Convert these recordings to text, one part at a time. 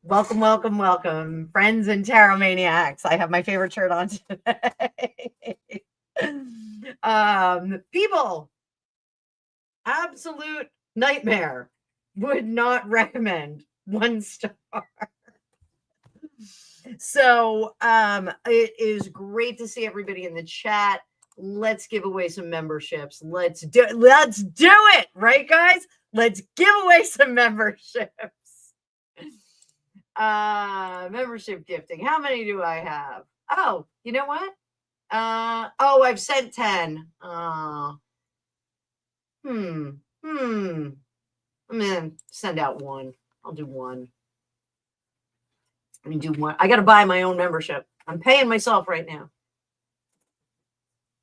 Welcome, welcome, welcome, friends and tarot maniacs. I have my favorite shirt on today. People, absolute nightmare. Would not recommend. 1 star. So it is great to see everybody in the chat. Let's give away some memberships. Let's do it, right, guys? Let's give away some memberships. Membership gifting. How many do I have? Oh, you know what? I've sent 10. I'm gonna send out 1. I'll do 1. Let me do 1. I gotta buy my own membership. I'm paying myself right now.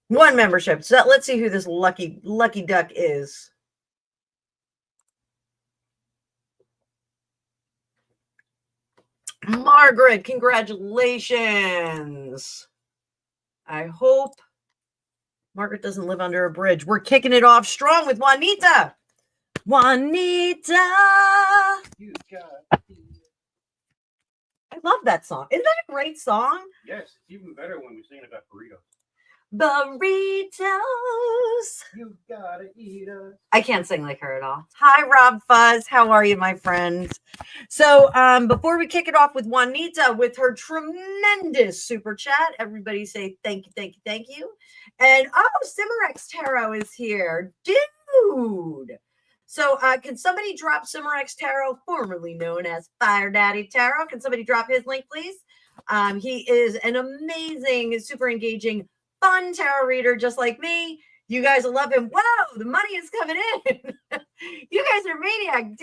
1 membership. So let's see who this lucky duck is. Margaret, congratulations. I hope Margaret doesn't live under a bridge. We're kicking it off strong with Juanita. Juanita. I love that song. Isn't that a great song? Yes, it's even better when we sing about burritos. Burritos. You gotta eat us. I can't sing like her at all. Hi, Rob Fuzz. How are you, my friends? So before we kick it off with Juanita, with her tremendous super chat, everybody say thank you, thank you, thank you. And Cimarex Tarot is here. Dude. So can somebody drop Cimarex Tarot, formerly known as Fire Daddy Tarot? Can somebody drop his link, please? He is an amazing, super engaging, fun tarot reader just like me. You guys will love him. Whoa, the money is coming in. You guys are maniac.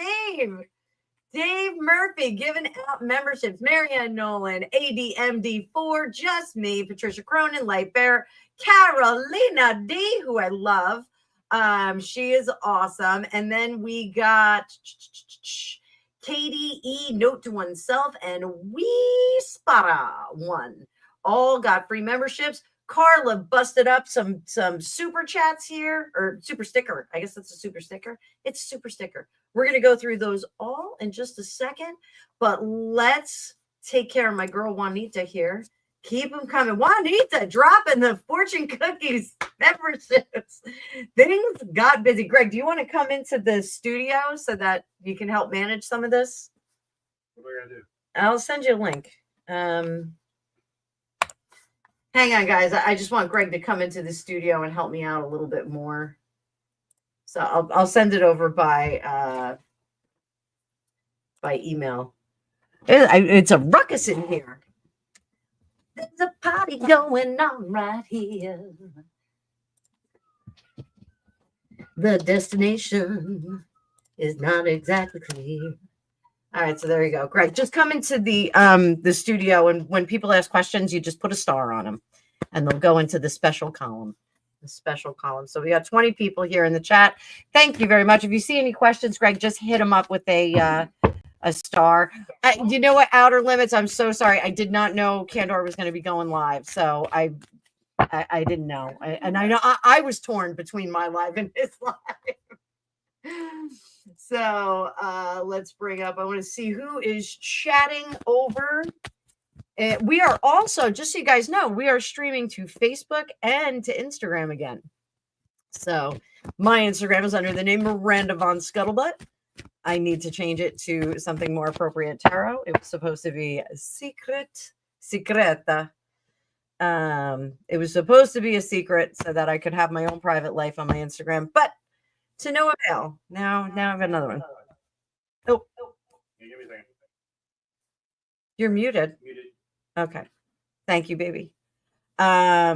Dave Murphy giving out memberships. Marianne Nolan, ADMD4, Just Me, Patricia Cronin, Light Bear, Carolina D, who I love. She is awesome. And then we got Katie E, Note to Oneself, and We Spara 1. All got free memberships. Carla busted up some super chats here, or super sticker. I guess that's a super sticker. It's super sticker. We're going to go through those all in just a second, but let's take care of my girl Juanita here. Keep them coming. Juanita dropping the fortune cookies memberships. Things got busy. Greg, do you want to come into the studio so that you can help manage some of this? What are we going to do? I'll send you a link. Hang on, guys. I just want Greg to come into the studio and help me out a little bit more. So I'll send it over by email. It's a ruckus in here. There's a party going on right here. The destination is not exactly clear. All right, so there you go. Greg, just come into the studio, and when people ask questions, you just put a star on them, and they'll go into the special column. The special column. So we got 20 people here in the chat. Thank you very much. If you see any questions, Greg, just hit them up with a star. You know what? Outer Limits. I'm so sorry. I did not know Candor was going to be going live, so I didn't know. I know I was torn between my live and his live. So let's bring up. I want to see who is chatting over. We are also, just so you guys know, we are streaming to Facebook and to Instagram again. So My Instagram is under the name Miranda Von Scuttlebutt. I need to change it to something more appropriate. Tarot. It was supposed to be secreta. It was supposed to be a secret so that I could have my own private life on my Instagram, but to no avail. Now I've got another one. Oh, Give me a second. you're muted. Muted. Okay. Thank you, baby. All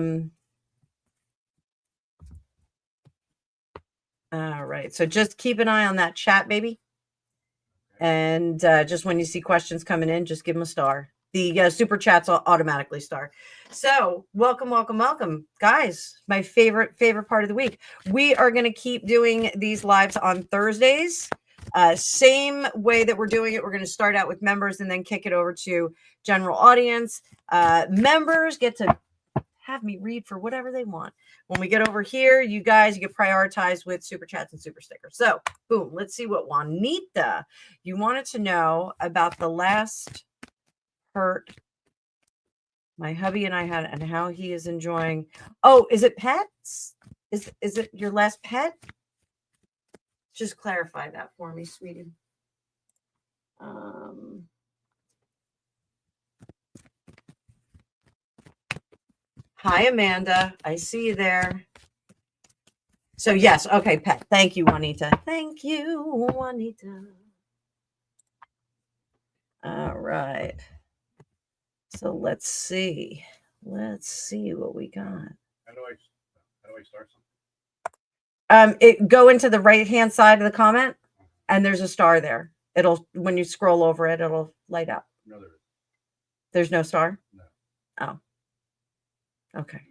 right. So just keep an eye on that chat, baby. And just when you see questions coming in, just give them a star. The super chats will automatically star. So welcome, guys. My favorite part of the week. We are going to keep doing these lives on Thursdays. Same way that we're doing it. We're going to start out with members and then kick it over to general audience. Members get to have me read for whatever they want. When we get over here, you guys get prioritized with super chats and super stickers. So boom, let's see what Juanita, you wanted to know about the last hurt my hubby and I had and how he is enjoying. Oh, is it pets? Is it your last pet? Just clarify that for me, sweetie. Hi, Amanda. I see you there. So yes, okay, pet. Thank you, Juanita. Thank you, Juanita. All right. So let's see. Let's see what we got. How do I start something? It go into the right-hand side of the comment, and there's a star there. It'll when you scroll over it, it'll light up. No, there isn't. There's no star? No. Oh. Okay.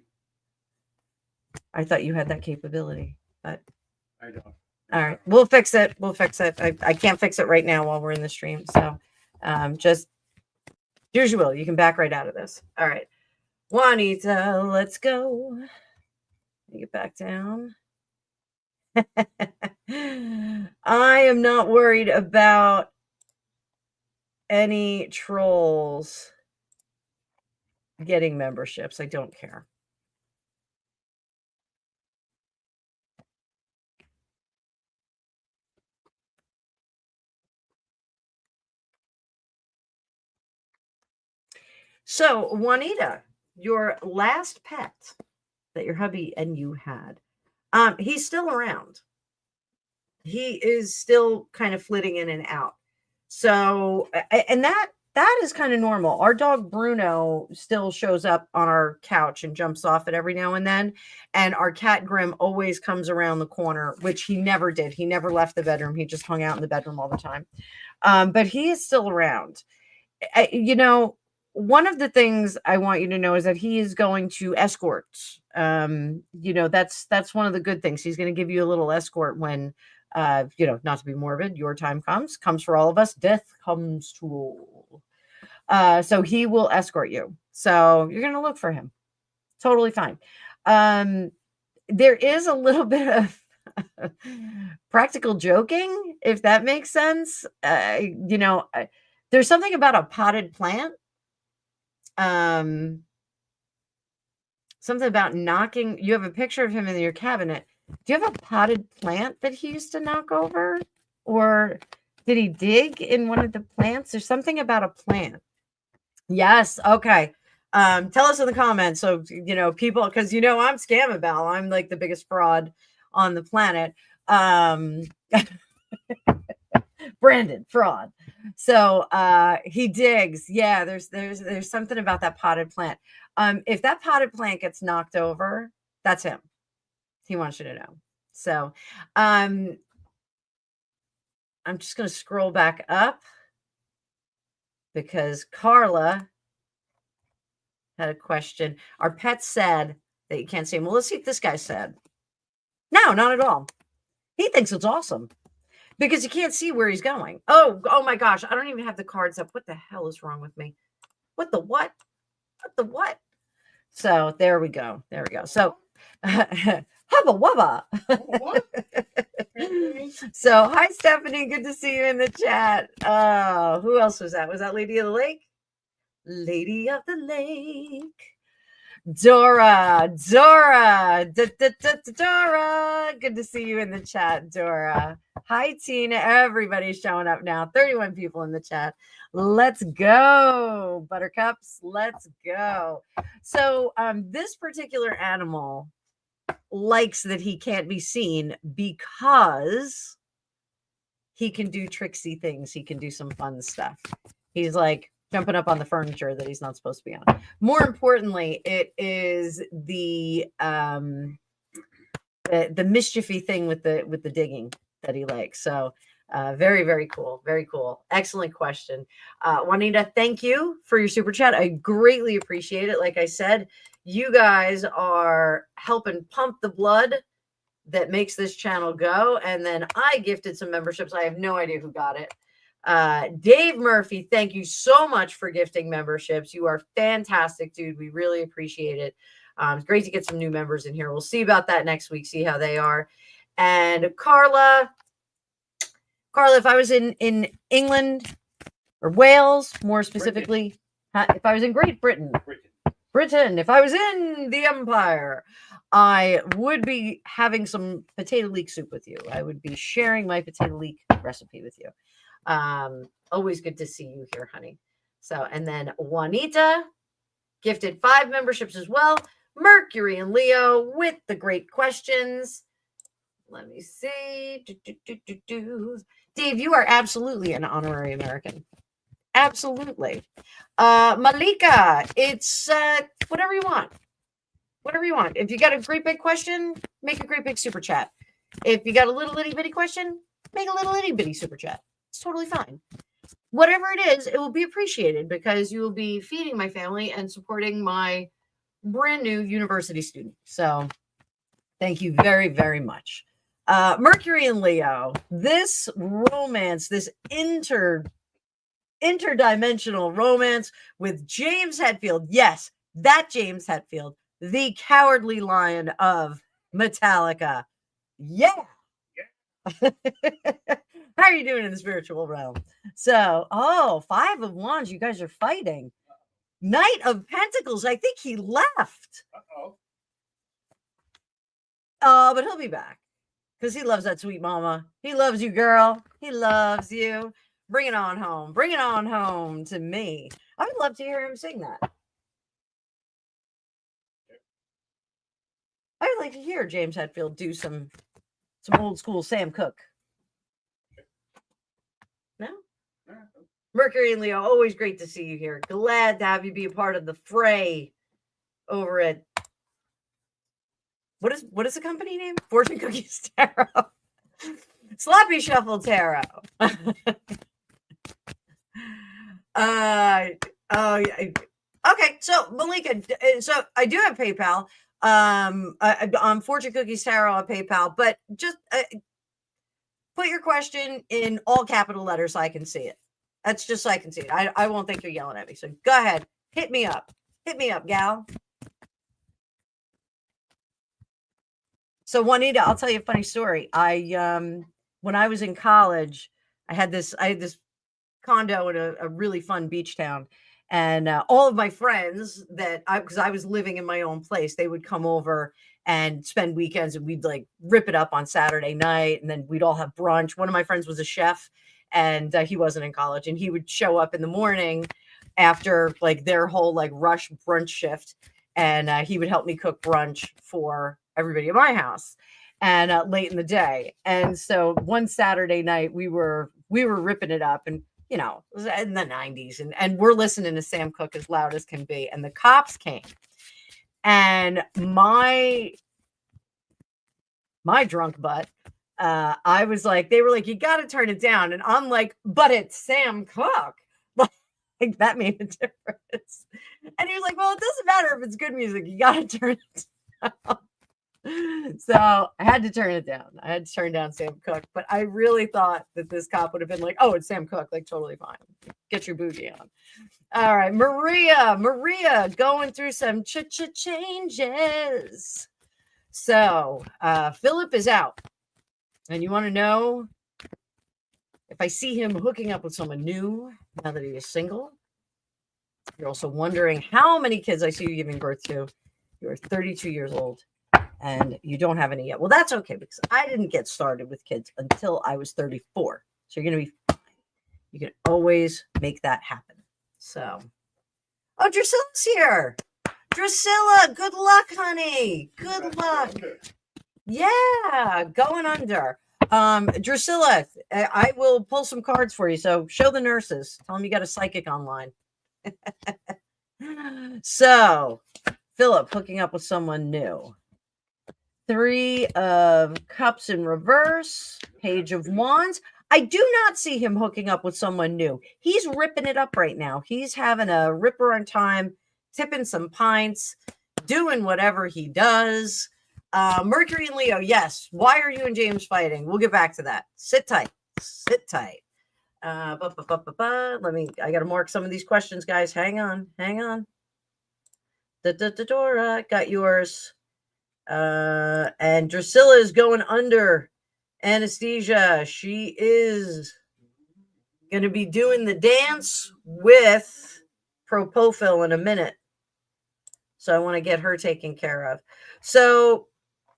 I thought you had that capability, but I don't. all right. We'll fix it. We'll fix it. I can't fix it right now while we're in the stream. So just here's your will. You can back right out of this. All right. Juanita, let's go. Get back down. I am not worried about any trolls getting memberships. I don't care. So, Juanita, your last pet that your hubby and you had, he's still around. He is still kind of flitting in and out. So, and that is kind of normal. Our dog Bruno still shows up on our couch and jumps off it every now and then. And our cat Grim always comes around the corner, which he never did. He never left the bedroom. He just hung out in the bedroom all the time. But he is still around. One of the things I want you to know is that he is going to escort. That's one of the good things. He's going to give you a little escort when, not to be morbid, your time comes for all of us. Death comes to all. So he will escort you. So you're going to look for him. Totally fine. There is a little bit of practical joking, if that makes sense. There's something about a potted plant. Something about knocking. You have a picture of him in your cabinet. Do you have a potted plant that he used to knock over? Or did he dig in one of the plants? There's something about a plant. Yes. Okay. Tell us in the comments. So, people, because, I'm Scamabelle. I'm like the biggest fraud on the planet. Brandon fraud. So he digs. Yeah, there's something about that potted plant. If that potted plant gets knocked over, that's him. He wants you to know. So I'm just going to scroll back up because Carla had a question. Our pet said that you can't say, well, let's see if this guy said. No, not at all. He thinks it's awesome. Because you can't see where he's going. Oh my gosh. I don't even have the cards up. What the hell is wrong with me? What the what? What the what? So there we go. So hubba wubba. So hi, Stephanie. Good to see you in the chat. Who else was that? Was that Lady of the Lake? Lady of the Lake. Dora, Dora. Good to see you in the chat, Dora. Hi, Tina. Everybody's showing up now. 31 people in the chat. Let's go, buttercups. Let's go. So this particular animal likes that he can't be seen because he can do tricksy things. He can do some fun stuff. He's like jumping up on the furniture that he's not supposed to be on. More importantly, it is the mischiefy thing with the digging that he likes. So very, very cool. Very cool. Excellent question. Juanita, thank you for your super chat. I greatly appreciate it. Like I said, you guys are helping pump the blood that makes this channel go. And then I gifted some memberships. I have no idea who got it. Dave Murphy, thank you so much for gifting memberships. You are fantastic, dude. We really appreciate it. It's great to get some new members in here. We'll see about that next week, see how they are. And Carla, if I was in England or Wales, more specifically, if I was in Great Britain, if I was in the Empire, I would be having some potato leek soup with you. I would be sharing my potato leek recipe with you. Always good to see you here, honey. So, and then Juanita gifted 5 memberships as well. Mercury and Leo with the great questions. Let me see. Dave, you are absolutely an honorary American. Absolutely. Malika, it's whatever you want. Whatever you want. If you got a great big question, make a great big super chat. If you got a little itty bitty question, make a little itty bitty super chat. It's totally fine. Whatever it is, it will be appreciated because you will be feeding my family and supporting my brand new university student. So thank you very, very much. Mercury and Leo, this romance, this interdimensional romance with James Hetfield. Yes, that James Hetfield, the cowardly lion of Metallica. Yeah. How are you doing in the spiritual realm? So, 5 of Wands, you guys are fighting. Knight of Pentacles, I think he left. Oh, but he'll be back because he loves that sweet mama. He loves you, girl. He loves you. Bring it on home. Bring it on home to me. I would love to hear him sing that. I would like to hear James Hetfield do some old school Sam Cooke. No? Mercury and Leo, always great to see you here. Glad to have you be a part of the fray over at what is the company name? Fortune Cookies Tarot. Sloppy Shuffle Tarot. Okay, so Malika, so I do have PayPal. On Fortune Cookies Tarot on PayPal, but just put your question in all capital letters so I can see it. That's just so I can see it. I won't think you're yelling at me. So go ahead, hit me up. Hit me up, gal. So Juanita, I'll tell you a funny story. When I was in college, I had this condo in a really fun beach town. And all of my friends because I was living in my own place, they would come over and spend weekends and we'd like rip it up on Saturday night. And then we'd all have brunch. One of my friends was a chef and he wasn't in college and he would show up in the morning after like their whole like rush brunch shift. And he would help me cook brunch for everybody at my house and late in the day. And so one Saturday night we were ripping it up and you know, it was in the 90s and we're listening to Sam Cooke as loud as can be. And the cops came and my drunk butt, I was like, they were like, you got to turn it down. And I'm like, but it's Sam Cooke. Like that made a difference. And he was like, well, it doesn't matter if it's good music. You got to turn it down. So I had to turn it down. I had to turn down Sam Cooke, but I really thought that this cop would have been like, oh, it's Sam Cooke, like totally fine. Get your bougie on. All right, Maria going through some changes. So Philip is out. And you want to know if I see him hooking up with someone new now that he is single? You're also wondering how many kids I see you giving birth to You're 32 years old and you don't have any yet. Well, that's okay because I didn't get started with kids until I was 34. So you're going to be fine. You can always make that happen. So, oh, Drusilla's here. Drusilla, good luck, honey. Good luck. Yeah, going under. Drusilla, I will pull some cards for you. So show the nurses. Tell them you got a psychic online. So, Philip hooking up with someone new. 3 of Cups in reverse. Page of Wands. I do not see him hooking up with someone new. He's ripping it up right now. He's having a ripper on time, tipping some pints, doing whatever he does. Mercury and Leo, yes. Why are you and James fighting? We'll get back to that. Sit tight. Sit tight. I got to mark some of these questions, guys. Hang on. Dora, got yours. And Drusilla is going under anesthesia. She is going to be doing the dance with Propofol in a minute. So I want to get her taken care of. So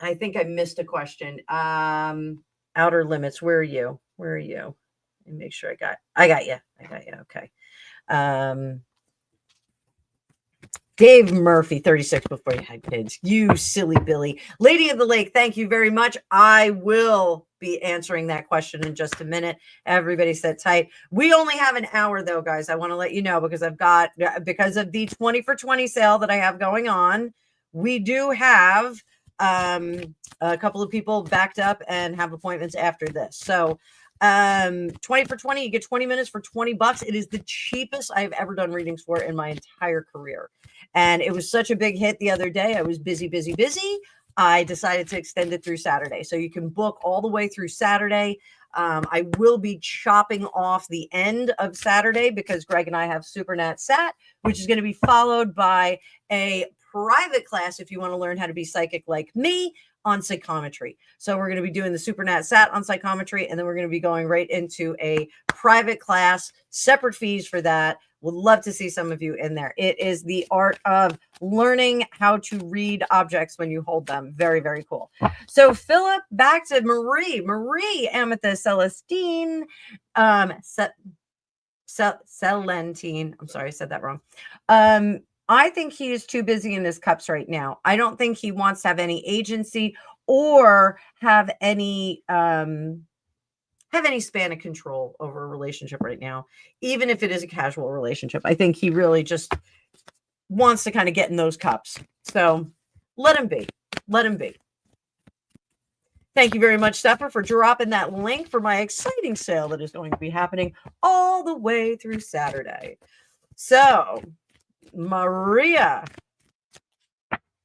I think I missed a question. Outer limits. Where are you? Let me make sure I got you. Okay. Dave Murphy, 36 before you had kids. You silly Billy. Lady of the Lake, thank you very much. I will be answering that question in just a minute. Everybody sit tight. We only have an hour though, guys. I want to let you know because because of the 20 for 20 sale that I have going on, we do have a couple of people backed up and have appointments after this. So 20 for 20, you get 20 minutes for $20. It is the cheapest I've ever done readings for in my entire career. And it was such a big hit the other day. I was busy. I decided to extend it through Saturday. So you can book all the way through Saturday. I will be chopping off the end of Saturday because Greg and I have SuperNat Sat, which is going to be followed by a private class if you want to learn how to be psychic like me on psychometry. So we're going to be doing the SuperNat Sat on psychometry, and then we're going to be going right into a private class, separate fees for that. Would love to see some of you in there. It is the art of learning how to read objects when you hold them. Very, very cool. So Philip, back to Marie, Amethyst, Celestine, Celentine. I'm sorry, I said that wrong. I think he is too busy in his cups right now. I don't think he wants to have any agency or have any span of control over a relationship right now, even if it is a casual relationship. I think he really just wants to kind of get in those cups. So let him be. Thank you very much, Stepper, for dropping that link for my exciting sale that is going to be happening all the way through Saturday. So Maria,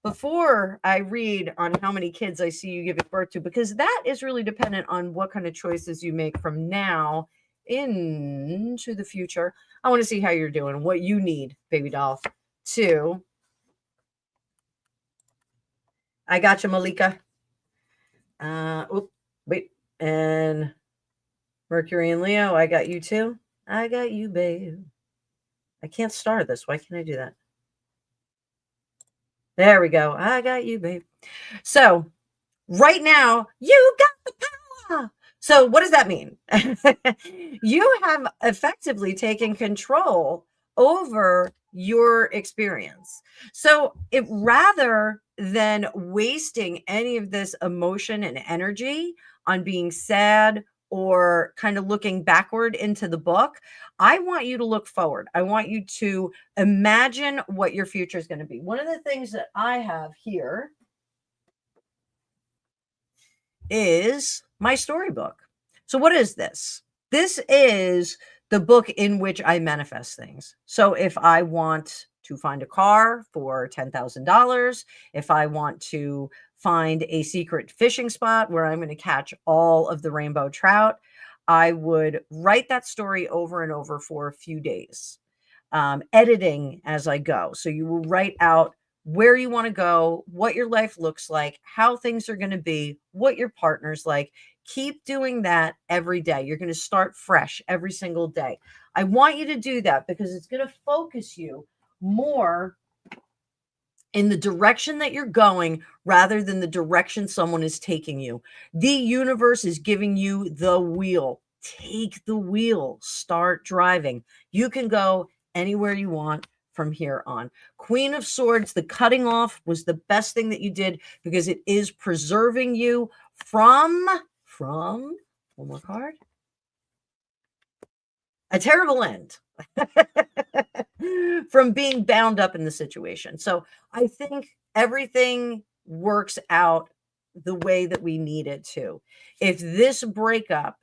before I read on how many kids I see you giving birth to, because that is really dependent on what kind of choices you make from now into the future. I want to see how you're doing, what you need, baby doll. 2. I got you, Malika. Wait. And Mercury and Leo, I got you too. I got you, babe. I can't star this. Why can't I do that? There we go. I got you, babe. So right now, you got the power. So what does that mean? You have effectively taken control over your experience. So rather than wasting any of this emotion and energy on being sad or kind of looking backward into the book, I want you to look forward. I want you to imagine what your future is going to be. One of the things that I have here is my storybook. So what is this? This is the book in which I manifest things. So if I want to find a car for $10,000, if I want to find a secret fishing spot where I'm going to catch all of the rainbow trout, I would write that story over and over for a few days, editing as I go. So you will write out where you want to go, what your life looks like, how things are going to be, what your partner's like. Keep doing that every day. You're going to start fresh every single day. I want you to do that because it's going to focus you more in the direction that you're going rather than the direction someone is taking you. The universe is giving you the wheel. Take the wheel, start driving. You can go anywhere you want from here on. Queen of Swords, the cutting off was the best thing that you did because it is preserving you from one more card, a terrible end. From being bound up in the situation. So I think everything works out the way that we need it to. If this breakup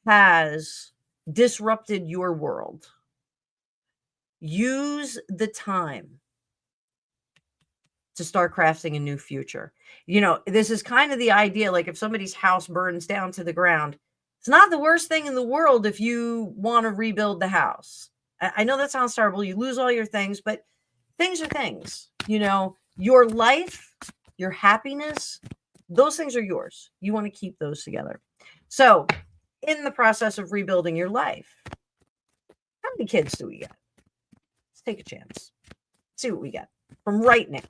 has disrupted your world, use the time to start crafting a new future. You know, this is kind of the idea, like if somebody's house burns down to the ground, it's not the worst thing in the world if you want to rebuild the house. I know that sounds terrible. You lose all your things, but things are things. You know, your life, your happiness, those things are yours. You want to keep those together. So in the process of rebuilding your life, how many kids do we get? Let's take a chance. See what we get from right now.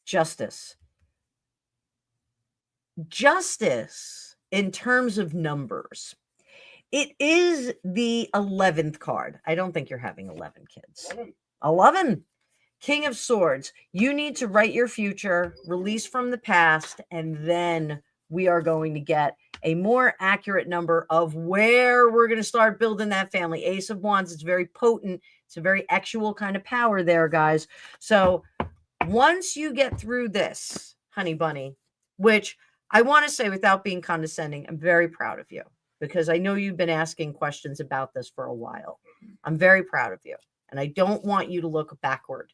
Justice in terms of numbers. It is the 11th card. I don't think you're having 11 kids. 11. King of Swords. You need to write your future, release from the past, and then we are going to get a more accurate number of where we're going to start building that family. Ace of Wands. It's very potent. It's a very actual kind of power there, guys. So once you get through this, honey bunny, which I want to say without being condescending, I'm very proud of you because I know you've been asking questions about this for a while. I'm very proud of you. And I don't want you to look backward.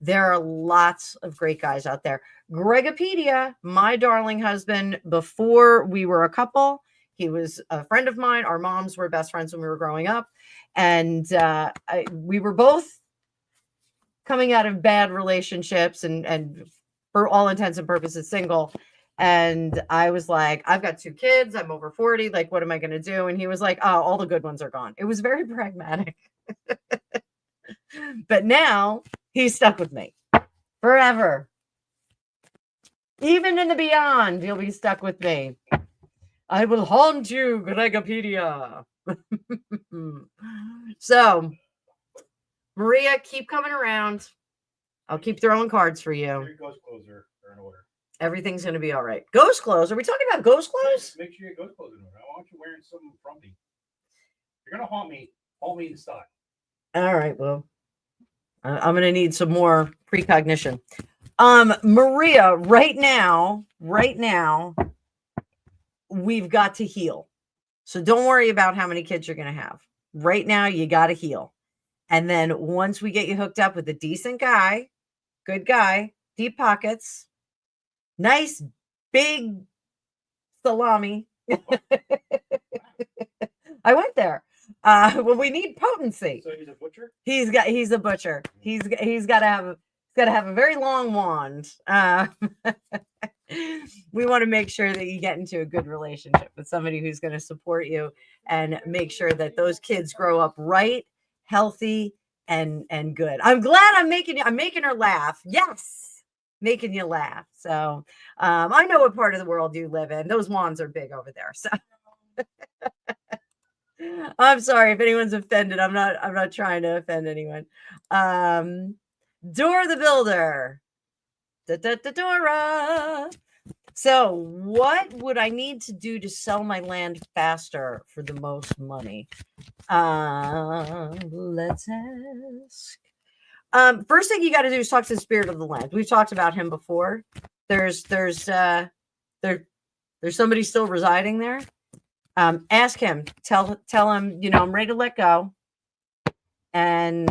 There are lots of great guys out there. Gregopedia, my darling husband, before we were a couple, he was a friend of mine. Our moms were best friends when we were growing up. And we were both coming out of bad relationships and for all intents and purposes single. And I was like, I've got 2 kids. I'm over 40. Like, what am I going to do? And he was like, oh, all the good ones are gone. It was very pragmatic. But now he's stuck with me forever. Even in the beyond, he'll be stuck with me. I will haunt you, Gregopedia. So, Maria, keep coming around. I'll keep throwing cards for you. Ghost clothes are in order. Everything's going to be all right. Ghost clothes? Are we talking about ghost clothes? Make sure your ghost clothes in order. I want you wearing something frumpy. You're going to haunt me in style. All right, well, I'm going to need some more precognition. Maria, right now, we've got to heal. So don't worry about how many kids you're going to have. Right now, you got to heal. And then once we get you hooked up with a decent guy, good guy, deep pockets, nice big salami. I went there. Well, we need potency. So he's a butcher? He's a butcher. He's got to have a very long wand. We want to make sure that you get into a good relationship with somebody who's going to support you and make sure that those kids grow up right, healthy, and good. I'm glad I'm making her laugh. Yes, making you laugh. So I know what part of the world you live in. Those wands are big over there. So I'm sorry if anyone's offended. I'm not trying to offend anyone. Dora the Builder. Dora. So what would I need to do to sell my land faster for the most money? Let's ask. First thing you got to do is talk to the spirit of the land. We've talked about him before. There's somebody still residing there. Ask him, tell him, I'm ready to let go and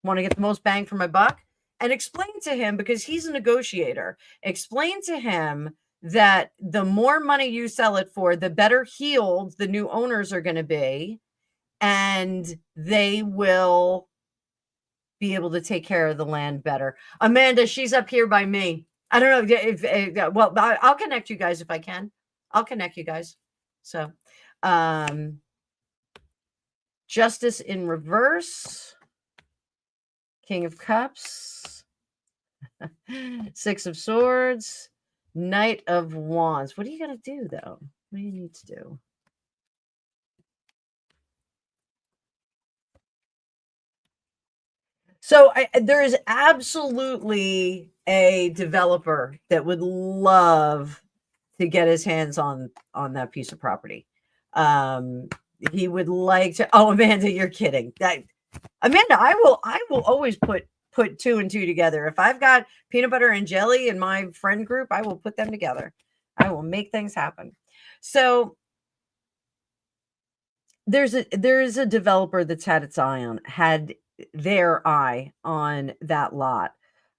want to get the most bang for my buck. And explain to him, because he's a negotiator, explain to him that the more money you sell it for, the better healed the new owners are going to be. And they will be able to take care of the land better. Amanda, she's up here by me. I don't know if well, I'll connect you guys if I can. I'll connect you guys. So, Justice in reverse, King of Cups, Six of Swords, Knight of Wands. What are you going to do, though? What do you need to do? So there is absolutely a developer that would love to get his hands on that piece of property. He would like to. Oh, Amanda, you're kidding. Amanda, I will always put 2 and 2 together. If I've got peanut butter and jelly in my friend group, I will put them together. I will make things happen. So there's a developer that's had their eye on that lot.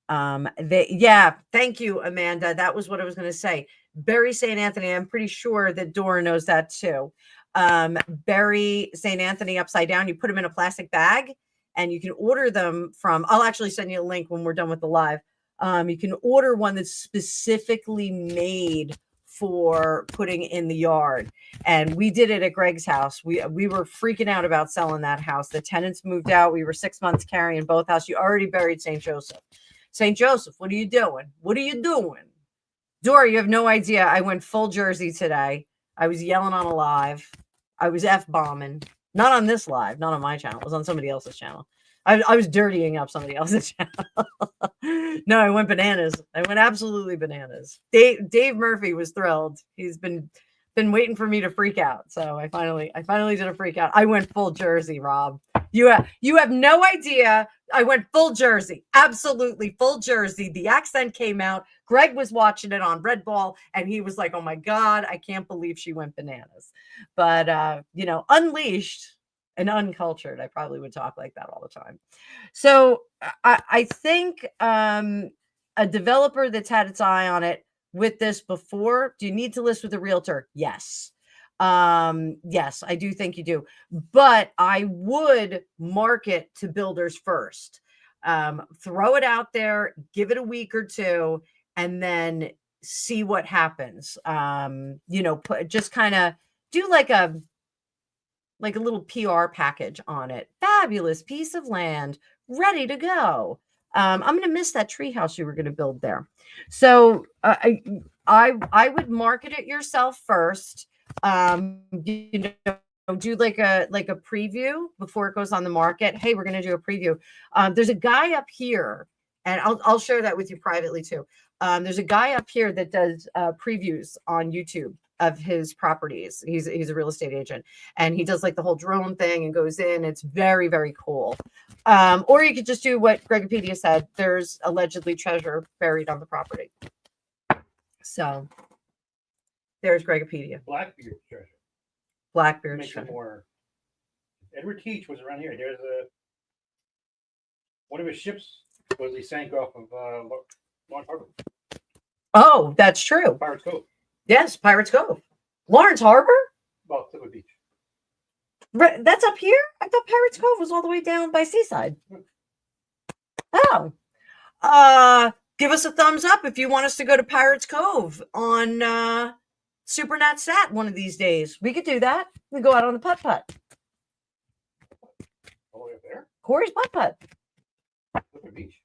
Thank you, Amanda. That was what I was going to say. Bury St. Anthony. I'm pretty sure that Dora knows that too. Bury St. Anthony upside down. You put them in a plastic bag and you can order them from, I'll actually send you a link when we're done with the live. You can order one that's specifically made for putting in the yard. And we did it at Greg's house. We were freaking out about selling that house. The tenants moved out. We were 6 months carrying both houses. You already buried St. Joseph. St. Joseph, what are you doing? What are you doing? Dora, you have no idea. I went full Jersey today. I was yelling on a live. I was F-bombing. Not on this live, not on my channel. It was on somebody else's channel. I was dirtying up somebody else's channel. No, I went bananas. I went absolutely bananas. Dave Murphy was thrilled. He's been waiting for me to freak out. So I finally did a freak out. I went full Jersey, Rob. You have no idea. I went full Jersey, absolutely full Jersey. The accent came out. Greg was watching it on Red Ball, and he was like, "Oh my God, I can't believe she went bananas." But unleashed and uncultured, I probably would talk like that all the time. So I think a developer that's had its eye on it with this before. Do you need to list with a realtor? Yes. Yes, I do think you do, but I would market to builders first. Throw it out there, give it a week or two, and then see what happens. Just kind of do like a little PR package on it. Fabulous piece of land, ready to go. I'm going to miss that treehouse you were going to build there. So I would market it yourself first. Do like a preview before it goes on the market. Hey, we're going to do a preview. There's a guy up here, and I'll share that with you privately too. There's a guy up here that does previews on YouTube of his properties. He's a real estate agent, and he does like the whole drone thing and goes in. It's very, very cool. Or you could just do what Gregopedia said. There's allegedly treasure buried on the property. So there's Gregopedia. Blackbeard treasure. Blackbeard Make treasure. More. Edward Teach was around here. There's one of his ships was he sank off of Lawrence Harbor. Oh, that's true. Pirates Cove. Yes, Pirates Cove. Lawrence Harbor? Well, Clifford Beach. That's up here? I thought Pirates Cove was all the way down by Seaside. Oh. Give us a thumbs up if you want us to go to Pirates Cove on SuperNat Sat one of these days. We could do that. We go out on the putt-putt. All the way up there? Corey's putt-putt. Clifford Beach.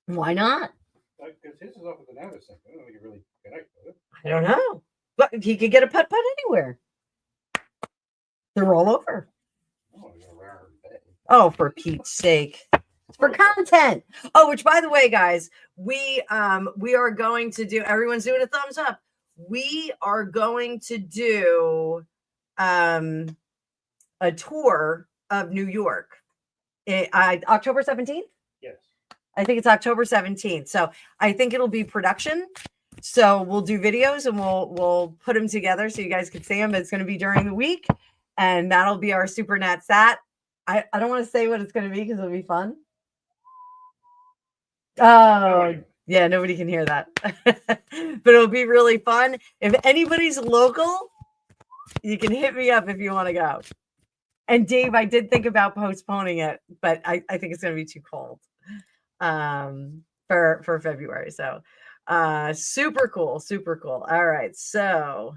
Why not? Because his is off of the Navis thing. I don't know if you really connect with it. I don't know. But he could get a putt-putt anywhere. They're all over. Oh, for Pete's sake. For content. Oh, which by the way, guys, we are going to do, everyone's doing a thumbs up. We are going to do a tour of New York. October 17th? Yes. I think it's October 17th. So I think it'll be production. So we'll do videos and we'll put them together so you guys can see them. It's going to be during the week, and that'll be our SuperNat Sat. I don't want to say what it's going to be because it'll be fun. Oh, yeah, nobody can hear that. But it'll be really fun. If anybody's local, you can hit me up if you want to go. And Dave, I did think about postponing it, but I think it's going to be too cold for February. So super cool. All right. So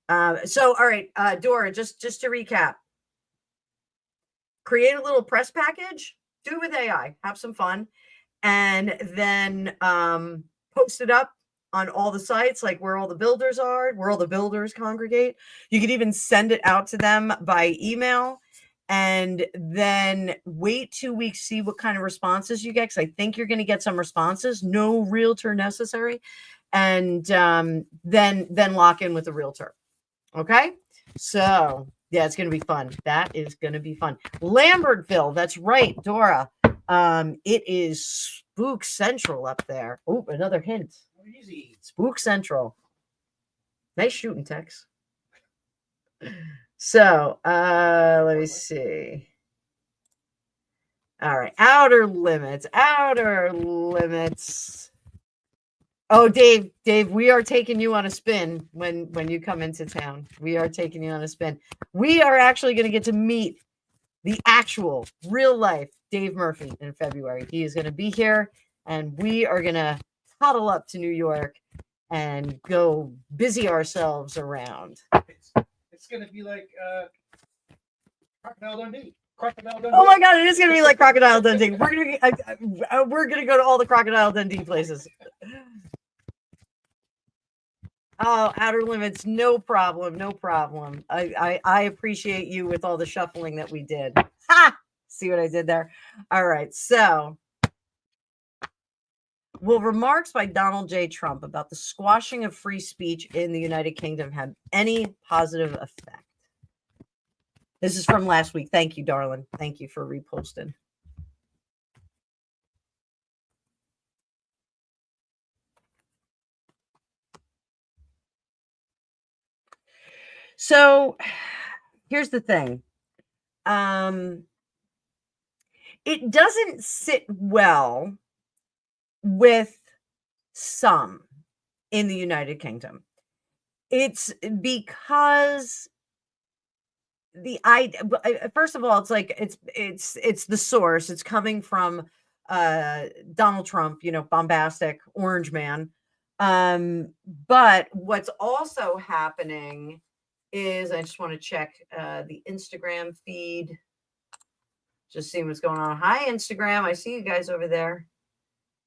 So, all right, Dora, just to recap, create a little press package, do it with AI, have some fun, and then post it up on all the sites, like where all the builders are, where all the builders congregate. You could even send it out to them by email, and then wait 2 weeks, see what kind of responses you get, because I think you're going to get some responses. No realtor necessary. And then lock in with the realtor. Okay, so yeah, it's going to be fun. That is going to be fun. Lambertville, that's right, Dora. It is Spook Central up there. Oh, another hint. Easy. Spook Central. Nice shooting, Tex. So, let me see. All right, outer limits. Oh, Dave, we are taking you on a spin when you come into town. We are taking you on a spin. We are actually going to get to meet the actual real life Dave Murphy in February. He is going to be here, and we are going to huddle up to New York and go busy ourselves around. It's going to be like Crocodile Dundee. Oh my God, it is going to be like Crocodile Dundee. We're going to go to all the Crocodile Dundee places. Oh, outer limits, no problem. I appreciate you with all the shuffling that we did. Ha! See what I did there? All right, so will remarks by Donald J. Trump about the squashing of free speech in the United Kingdom have any positive effect? This is from last week. Thank you, darling. Thank you for reposting. So here's the thing. It doesn't sit well with some in the United Kingdom. It's because first of all, it's like it's the source. It's coming from Donald Trump, bombastic orange man. But what's also happening is, I just want to check the Instagram feed, just seeing what's going on. Hi, Instagram. I see you guys over there.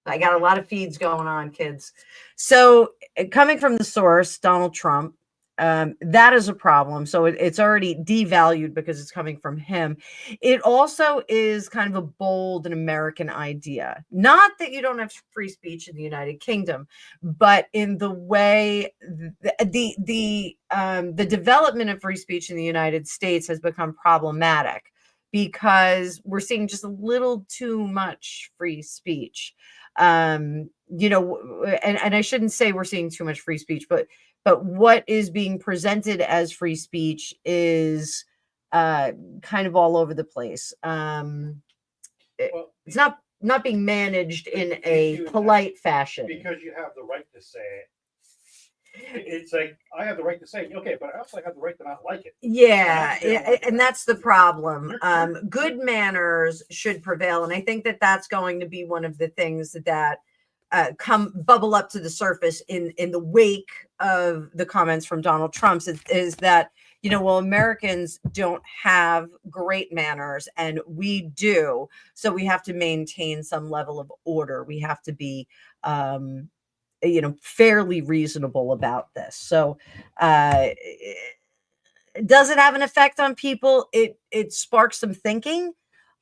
I got a lot of feeds going on, kids. So coming from the source, Donald Trump, that is a problem. So it's already devalued because it's coming from him. It also is kind of a bold and American idea. Not that you don't have free speech in the United Kingdom, but in the way the development of free speech in the United States has become problematic because we're seeing just a little too much free speech. And I shouldn't say we're seeing too much free speech, but what is being presented as free speech is kind of all over the place. It's not being managed in a polite fashion. Because you have the right to say it. It's like, I have the right to say, okay, but I also have the right to not like it. Yeah, and that's the problem. Good manners should prevail, and I think that that's going to be one of the things that bubble up to the surface in the wake of the comments from Donald Trump is that, Americans don't have great manners and we do. So we have to maintain some level of order. We have to be, fairly reasonable about this. So does it have an effect on people? It sparks some thinking,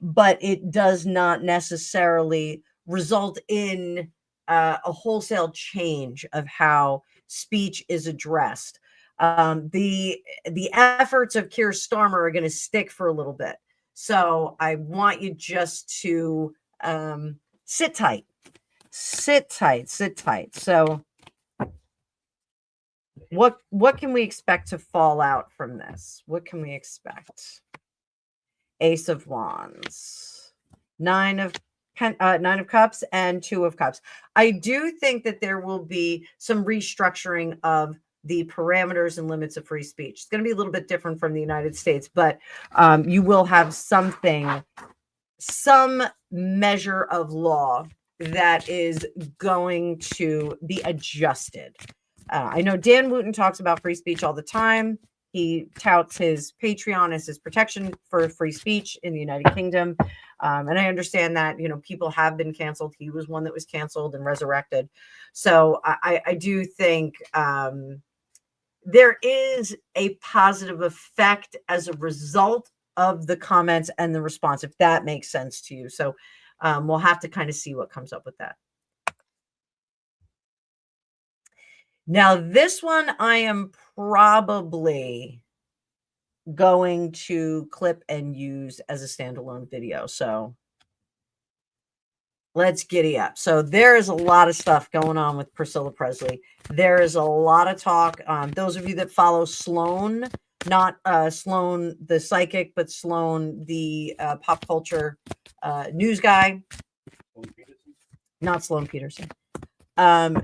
but it does not necessarily result in a wholesale change of how speech is addressed. The efforts of Keir Starmer are going to stick for a little bit. So I want you just to sit tight. So what can we expect to fall out from this? What can we expect? Ace of Wands, Nine of Cups, and Two of Cups. I do think that there will be some restructuring of the parameters and limits of free speech. It's going to be a little bit different from the United States, but you will have some measure of law that is going to be adjusted. I know Dan Wooten talks about free speech all the time. He touts his Patreon as his protection for free speech in the United Kingdom. And I understand that, people have been canceled. He was one that was canceled and resurrected. So I do think there is a positive effect as a result of the comments and the response, if that makes sense to you. So we'll have to kind of see what comes up with that. Now, this one I am probably going to clip and use as a standalone video. So let's giddy up. So there is a lot of stuff going on with Priscilla Presley. There is a lot of talk. Those of you that follow Sloan, not Sloan the psychic, but Sloan the pop culture news guy. Not Sloan Peterson.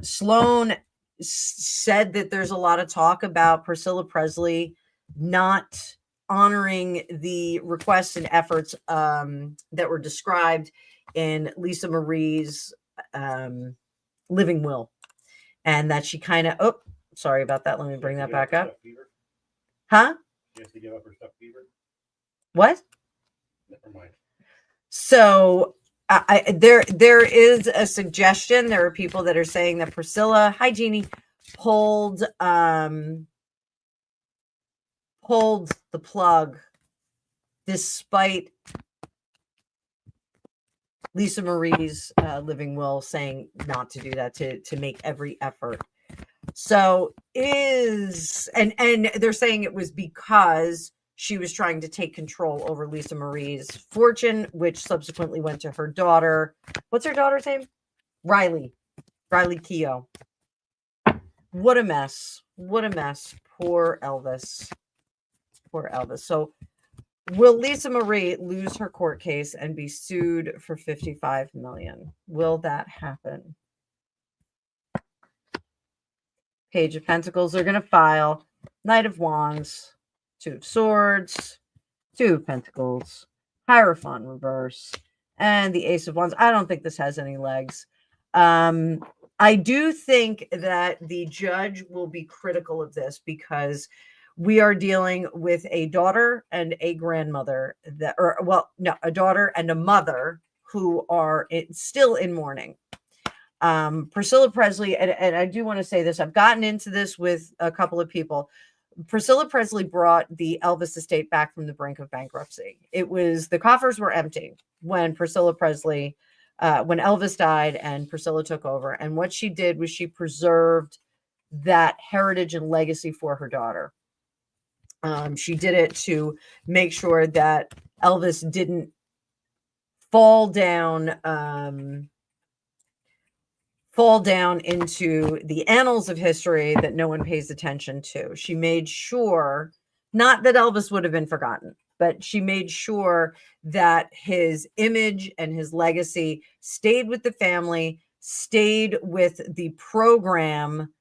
Sloan said that there's a lot of talk about Priscilla Presley not honoring the requests and efforts that were described in Lisa Marie's living will, and that she kind of, sorry about that. Let me bring that back up. Huh? She has to give up her stuff fever. What? Never mind. So there is a suggestion. There are people that are saying that Priscilla, hi Jeannie, pulled the plug despite Lisa Marie's living will saying not to do that, to make every effort. So and they're saying it was because she was trying to take control over Lisa Marie's fortune, which subsequently went to her daughter. What's her daughter's name? Riley Keough. What a mess. What a mess. Poor Elvis. Poor Elvis. So will Lisa Marie lose her court case and be sued for $55 million? Will that happen? Page of Pentacles are going to file. Knight of Wands. Two of Swords, Two of Pentacles, Hierophant reverse, and the Ace of Wands. I don't think this has any legs. I do think that the judge will be critical of this because we are dealing with a daughter and a grandmother a daughter and a mother who are still in mourning. Priscilla Presley, and I do want to say this, I've gotten into this with a couple of people. Priscilla Presley brought the Elvis estate back from the brink of bankruptcy. The coffers were empty when Priscilla Presley, when Elvis died and Priscilla took over. And what she did was she preserved that heritage and legacy for her daughter. She did it to make sure that Elvis didn't fall down into the annals of history that no one pays attention to. She made sure, not that Elvis would have been forgotten, but she made sure that his image and his legacy stayed with the family, stayed with the program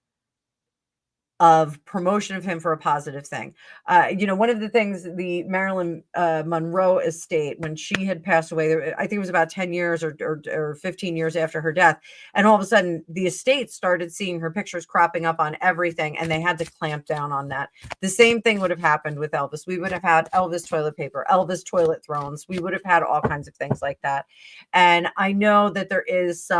of promotion of him for a positive thing. One of the things, the Marilyn Monroe estate, when she had passed away, I think it was about 10 years or 15 years after her death. And all of a sudden the estate started seeing her pictures cropping up on everything. And they had to clamp down on that. The same thing would have happened with Elvis. We would have had Elvis toilet paper, Elvis toilet thrones. We would have had all kinds of things like that. And I know that there is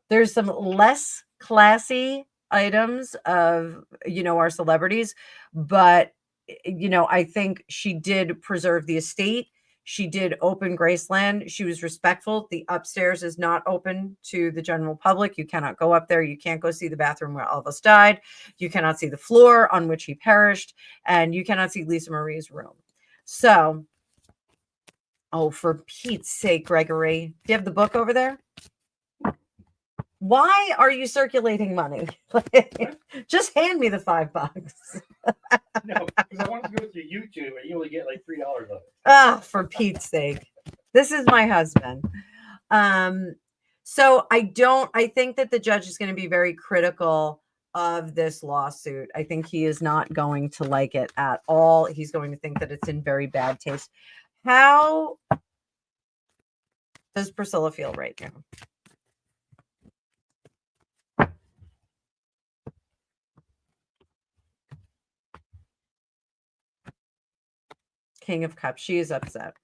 there's some less classy items of our celebrities, but I think she did preserve the estate. She did open Graceland. She was respectful. The upstairs is not open to the general public. You cannot go up there. You can't go see the bathroom where Elvis died. You cannot see the floor on which he perished, and you cannot see Lisa Marie's room. So, for Pete's sake, Gregory, do you have the book over there? Why are you circulating money? Just hand me the $5. No, because I want to go through YouTube and you only get like $3 of it. For Pete's sake. This is my husband. So I think that the judge is going to be very critical of this lawsuit. I think he is not going to like it at all. He's going to think that it's in very bad taste. How does Priscilla feel right now? King of Cups. She is upset.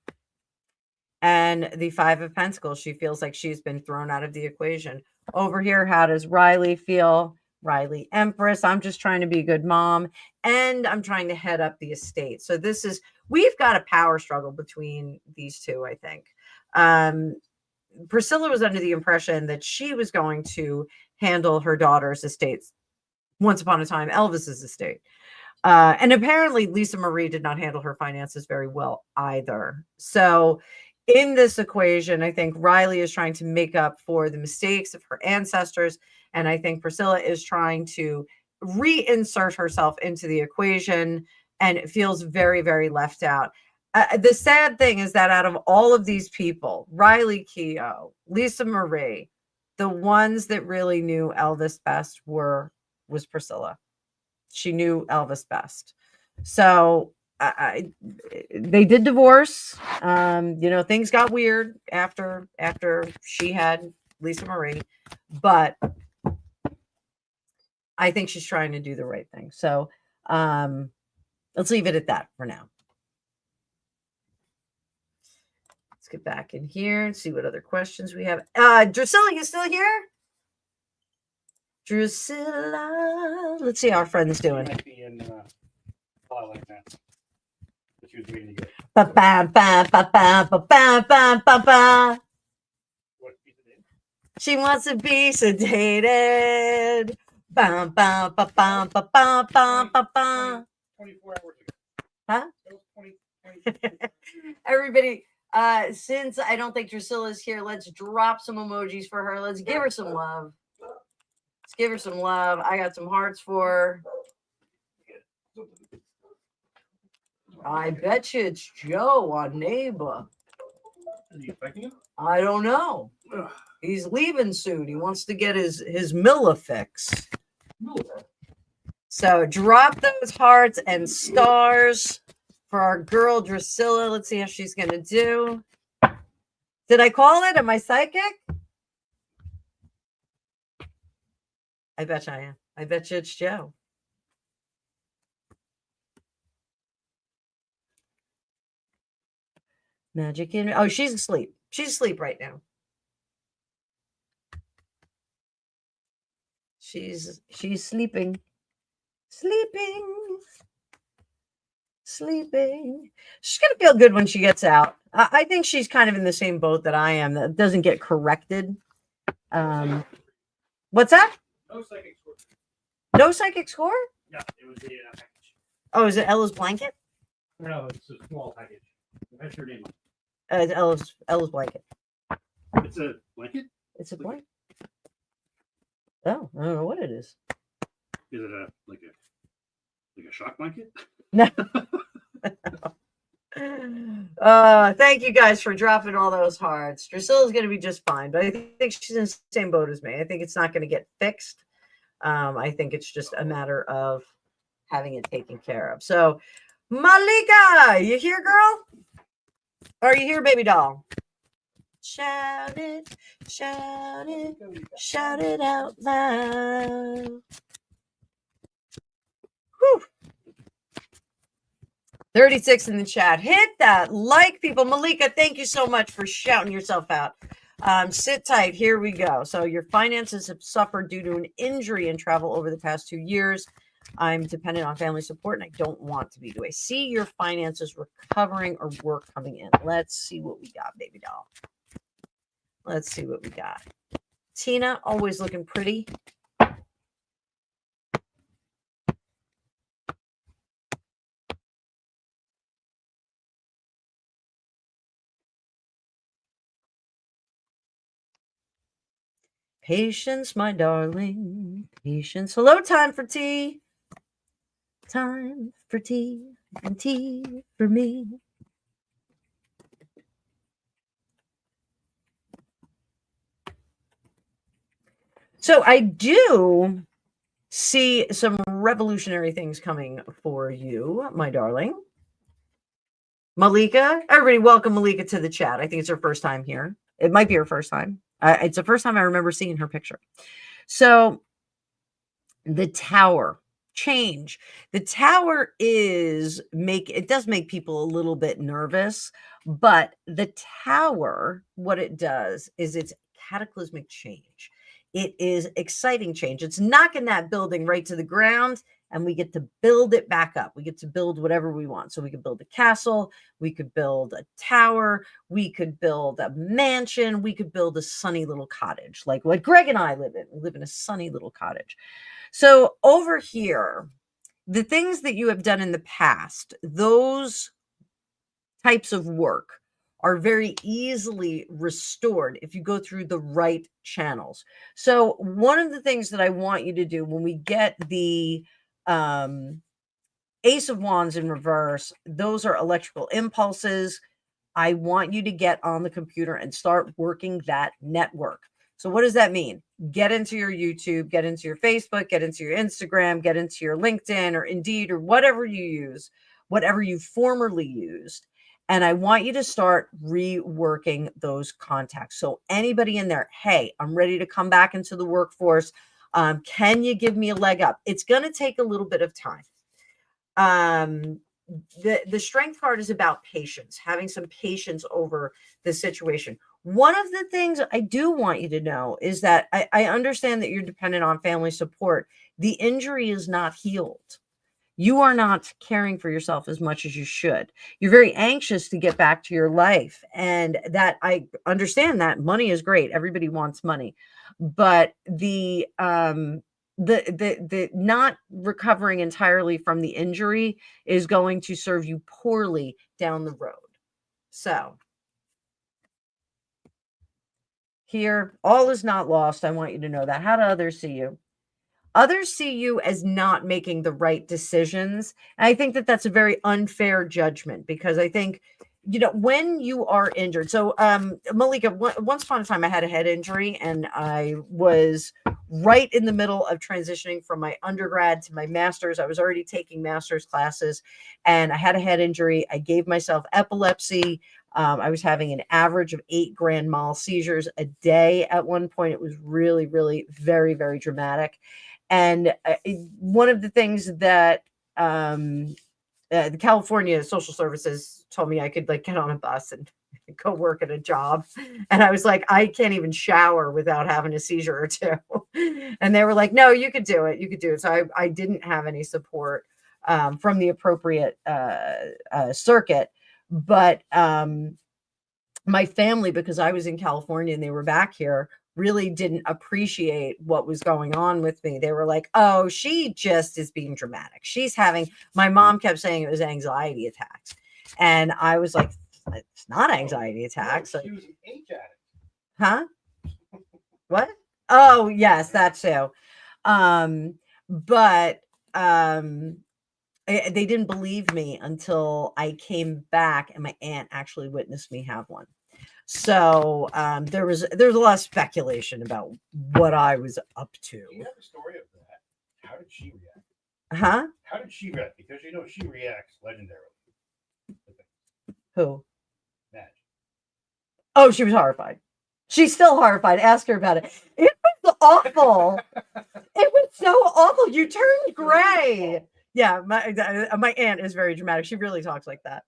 And the Five of Pentacles, she feels like she's been thrown out of the equation. Over here, how does Riley feel? Riley, Empress. I'm just trying to be a good mom, and I'm trying to head up the estate. So we've got a power struggle between these two, I think. Priscilla was under the impression that she was going to handle her daughter's estates. Once upon a time, Elvis's estate. And apparently Lisa Marie did not handle her finances very well either. So in this equation, I think Riley is trying to make up for the mistakes of her ancestors. And I think Priscilla is trying to reinsert herself into the equation, and it feels very, very left out. The sad thing is that out of all of these people, Riley Keough, Lisa Marie, the ones that really knew Elvis best was Priscilla. She knew Elvis best. So they did divorce. Things got weird after she had Lisa Marie, but I think she's trying to do the right thing. So let's leave it at that for now. Let's get back in here and see what other questions we have. Drusilla, you still here? Drusilla. Let's see how our friend's doing. Might be in like that. But she was waiting to get. She wants to be sedated. 24 hours ago. Huh? 20. Everybody, since I don't think Drusilla's here, let's drop some emojis for her. Let's give her some love. Let's give her some love. I got some hearts for her. I bet you it's Joe on Neighbor. Is he expecting him? I don't know. He's leaving soon. He wants to get his Miller fix. So drop those hearts and stars for our girl Drusilla. Let's see how she's going to do. Did I call it? Am I psychic? I bet you I am. I bet you it's Joe. Magic in. Oh, she's asleep. She's asleep right now. She's sleeping. Sleeping. She's going to feel good when she gets out. I think she's kind of in the same boat that I am. That doesn't get corrected. What's that? No psychic score. No psychic score? Yeah, it was a package. Oh, is it Ella's blanket? No, it's a small package. That's your name. It's Ella's blanket. It's a blanket? It's a blanket. Oh, I don't know what it is. Is it like a shock blanket? No. Thank you guys for dropping all those hearts. Drusilla's going to be just fine, but I think she's in the same boat as me. I think it's not going to get fixed. I think it's just a matter of having it taken care of. So, Malika, you here, girl? Are you here, baby doll? Shout it, shout it, shout it out loud. Whew. 36 in the chat. Hit that like, people. Malika, thank you so much for shouting yourself out. Sit tight. Here we go. So your finances have suffered due to an injury and travel over the past 2 years. I'm dependent on family support and I don't want to be. Do I see your finances recovering or work coming in? Let's see what we got, baby doll. Let's see what we got. Tina, always looking pretty. Patience, my darling. Patience. Hello, time for tea. Time for tea and tea for me. So I do see some revolutionary things coming for you, my darling. Malika, everybody welcome Malika to the chat. I think it's her first time here. It might be her first time. It's the first time I remember seeing her picture. So the Tower. change. The Tower it does make people a little bit nervous, but the Tower, what it does is it's cataclysmic change. It is exciting change. It's knocking that building right to the ground, and we get to build it back up. We get to build whatever we want. So we could build a castle, we could build a tower, we could build a mansion, we could build a sunny little cottage, like what Greg and I live in. We live in a sunny little cottage. So over here, the things that you have done in the past, those types of work are very easily restored if you go through the right channels. So one of the things that I want you to do when we get the Ace of Wands in reverse, those are electrical impulses. I want you to get on the computer and start working that network. So what does that mean? Get into your YouTube, get into your Facebook, get into your Instagram, get into your LinkedIn or Indeed or whatever you use, whatever you formerly used. And I want you to start reworking those contacts. So anybody in there, hey, I'm ready to come back into the workforce. Can you give me a leg up? It's going to take a little bit of time. The strength card is about patience, having some patience over the situation. One of the things I do want you to know is that I understand that you're dependent on family support. The injury is not healed. You are not caring for yourself as much as you should. You're very anxious to get back to your life. And that I understand that money is great. Everybody wants money. But the not recovering entirely from the injury is going to serve you poorly down the road. So here, all is not lost. I want you to know that. How do others see you? Others see you as not making the right decisions. And I think that that's a very unfair judgment because I think, when you are injured. So, Malika, once upon a time, I had a head injury and I was right in the middle of transitioning from my undergrad to my master's. I was already taking master's classes and I had a head injury. I gave myself epilepsy. I was having an average of 8 grand mal seizures a day at one point. It was really, really very, very dramatic. And one of the things that the California Social Services told me I could get on a bus and go work at a job. And I was like, I can't even shower without having a seizure or two. And they were like, no, you could do it. You could do it. So I didn't have any support from the appropriate circuit. But my family, because I was in California and they were back here, really didn't appreciate what was going on with me. They were like, oh, she just is being dramatic. My mom kept saying it was anxiety attacks. And I was like, it's not anxiety attacks. She was an H addict. Huh? What? Oh, yes, that too. But they didn't believe me until I came back and my aunt actually witnessed me have one. So there was a lot of speculation about what I was up to. Do you have a story of that? How did she react? Huh? How did she react? Because she reacts legendarily. Who? Madge. Oh, she was horrified. She's still horrified. Ask her about it. It was awful. It was so awful. You turned gray. Yeah, my aunt is very dramatic. She really talks like that.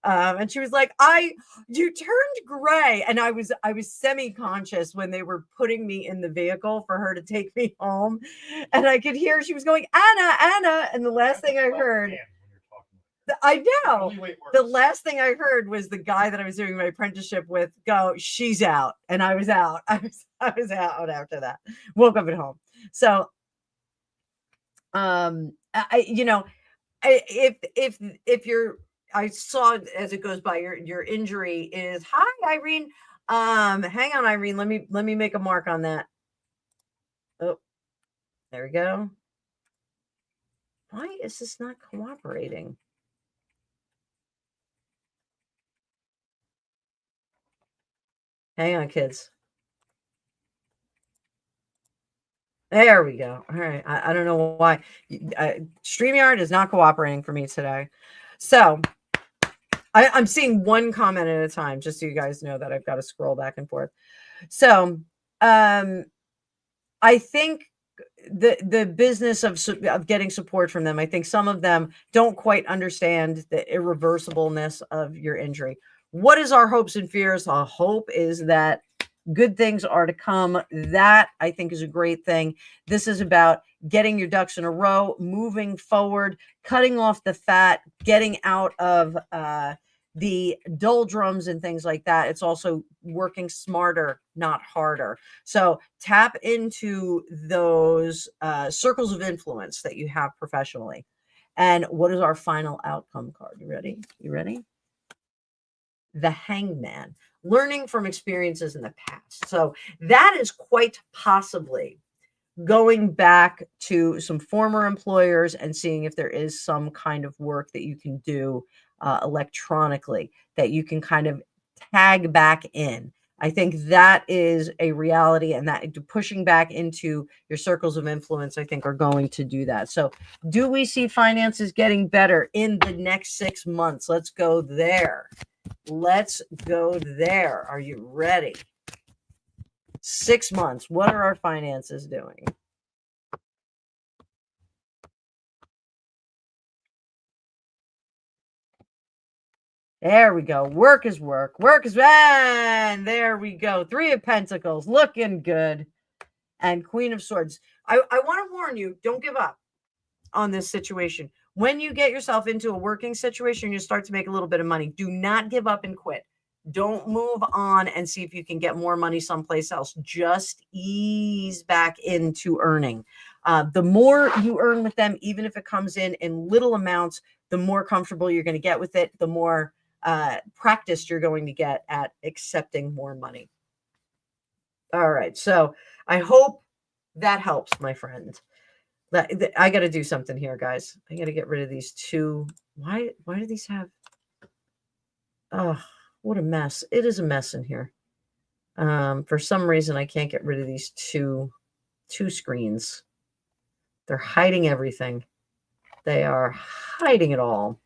And she was like, you turned gray. And I was semi-conscious when they were putting me in the vehicle for her to take me home. And I could hear she was going, Anna. And the last thing I heard, I know, the last thing I heard was the guy that I was doing my apprenticeship with go, she's out. And I was out. I was out after that. Woke up at home. So, if you're, I saw as it goes by your injury is hi Irene. Hang on, Irene. Let me make a mark on that. Oh, there we go. Why is this not cooperating? Hang on, kids. There we go. All right. I don't know why. StreamYard is not cooperating for me today. So I'm seeing one comment at a time, just so you guys know that I've got to scroll back and forth. So I think the business of getting support from them. I think some of them don't quite understand the irreversibleness of your injury. What is our hopes and fears? Our hope is that good things are to come. That I think is a great thing. This is about getting your ducks in a row, moving forward, cutting off the fat, getting out of the doldrums and things like that. It's also working smarter, not harder. So tap into those circles of influence that you have professionally. And what is our final outcome card? You ready? You ready? The Hangman. Learning from experiences in the past. So that is quite possibly going back to some former employers and seeing if there is some kind of work that you can do electronically that you can kind of tag back in. I think that is a reality, and that pushing back into your circles of influence, I think, are going to do that. So do we see finances getting better in the next 6 months? Let's go there. Let's go there. Are you ready? 6 months. What are our finances doing? There we go. Work is work. Work is, and there we go. 3 of Pentacles, looking good. And Queen of Swords. I want to warn you, don't give up on this situation. When you get yourself into a working situation, you start to make a little bit of money. Do not give up and quit. Don't move on and see if you can get more money someplace else. Just ease back into earning. The more you earn with them, even if it comes in little amounts, the more comfortable you're going to get with it, the more practiced you're going to get at accepting more money. All right. So I hope that helps, my friend. I got to do something here, guys. I got to get rid of these 2. Why do these have? Oh, what a mess. It is a mess in here. For some reason, I can't get rid of these two screens. They're hiding everything. They are hiding it all.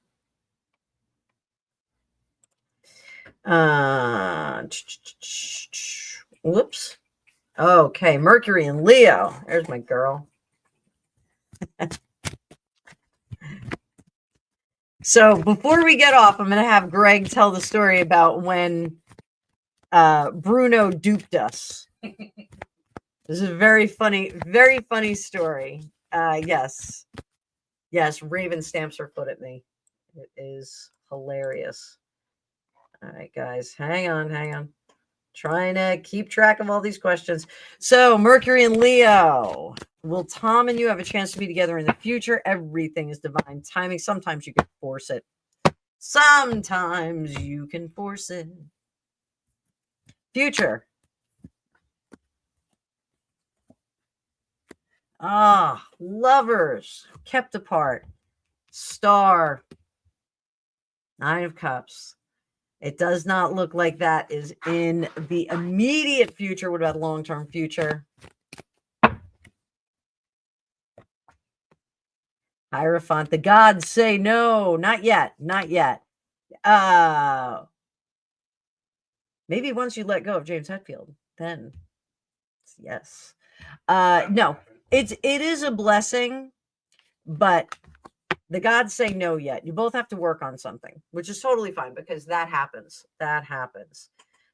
Whoops. Okay, Mercury and Leo. There's my girl. So before we get off, I'm going to have Greg tell the story about when Bruno duped us. This is a very funny story. Yes, Raven stamps her foot at me. It is hilarious. All right, guys, hang on. Trying to keep track of all these questions. So Mercury and Leo. Will Tom and you have a chance to be together in the future? Everything is divine timing. Sometimes you can force it. Sometimes you can force it. Future. Lovers. Kept apart. Star. 9 of Cups. It does not look like that is in the immediate future. What about long-term future? Hierophant. The gods say no. Not yet. Maybe once you let go of James Hetfield, then yes. No, it is a blessing, but the gods say no yet. You both have to work on something, which is totally fine because that happens.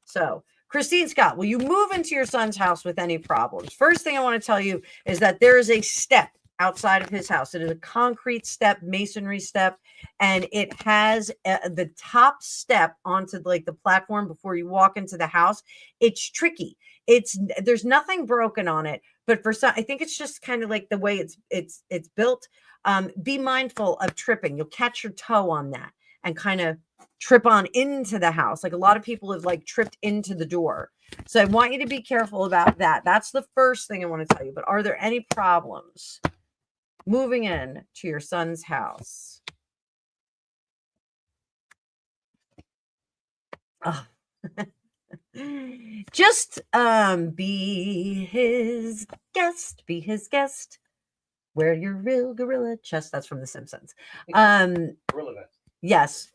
So, Christine Scott, will you move into your son's house with any problems? First thing I want to tell you is that there is a step outside of his house. It is a concrete step, masonry step, and it has the top step onto like the platform before you walk into the house. It's tricky. There's nothing broken on it, but for some, I think it's just kind of like the way it's built. Be mindful of tripping. You'll catch your toe on that and kind of trip on into the house. Like a lot of people have like tripped into the door. So I want you to be careful about that. That's the first thing I want to tell you. But are there any problems moving in to your son's house? Oh. Just be his guest. Wear your real gorilla chest. That's from The Simpsons. Gorilla vest. Yes.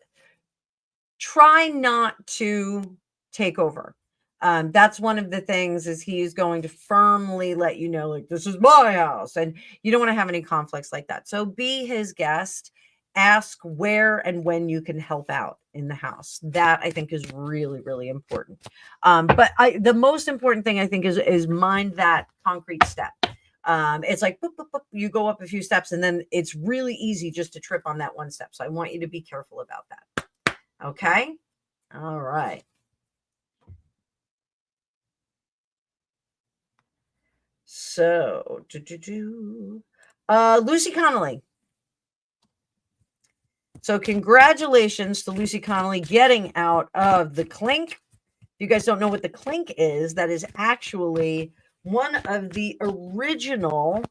Try not to take over. That's one of the things is he's going to firmly let you know, like, this is my house. And you don't want to have any conflicts like that. So be his guest. Ask where and when you can help out in the house. That I think is really, really important. But the most important thing I think is mind that concrete step. It's like boop, boop, boop, you go up a few steps and then it's really easy just to trip on that one step. So I want you to be careful about that. Okay. All right. So Lucy Connolly. So congratulations to Lucy Connolly getting out of the clink. If you guys don't know what the clink is, that is actually one of the original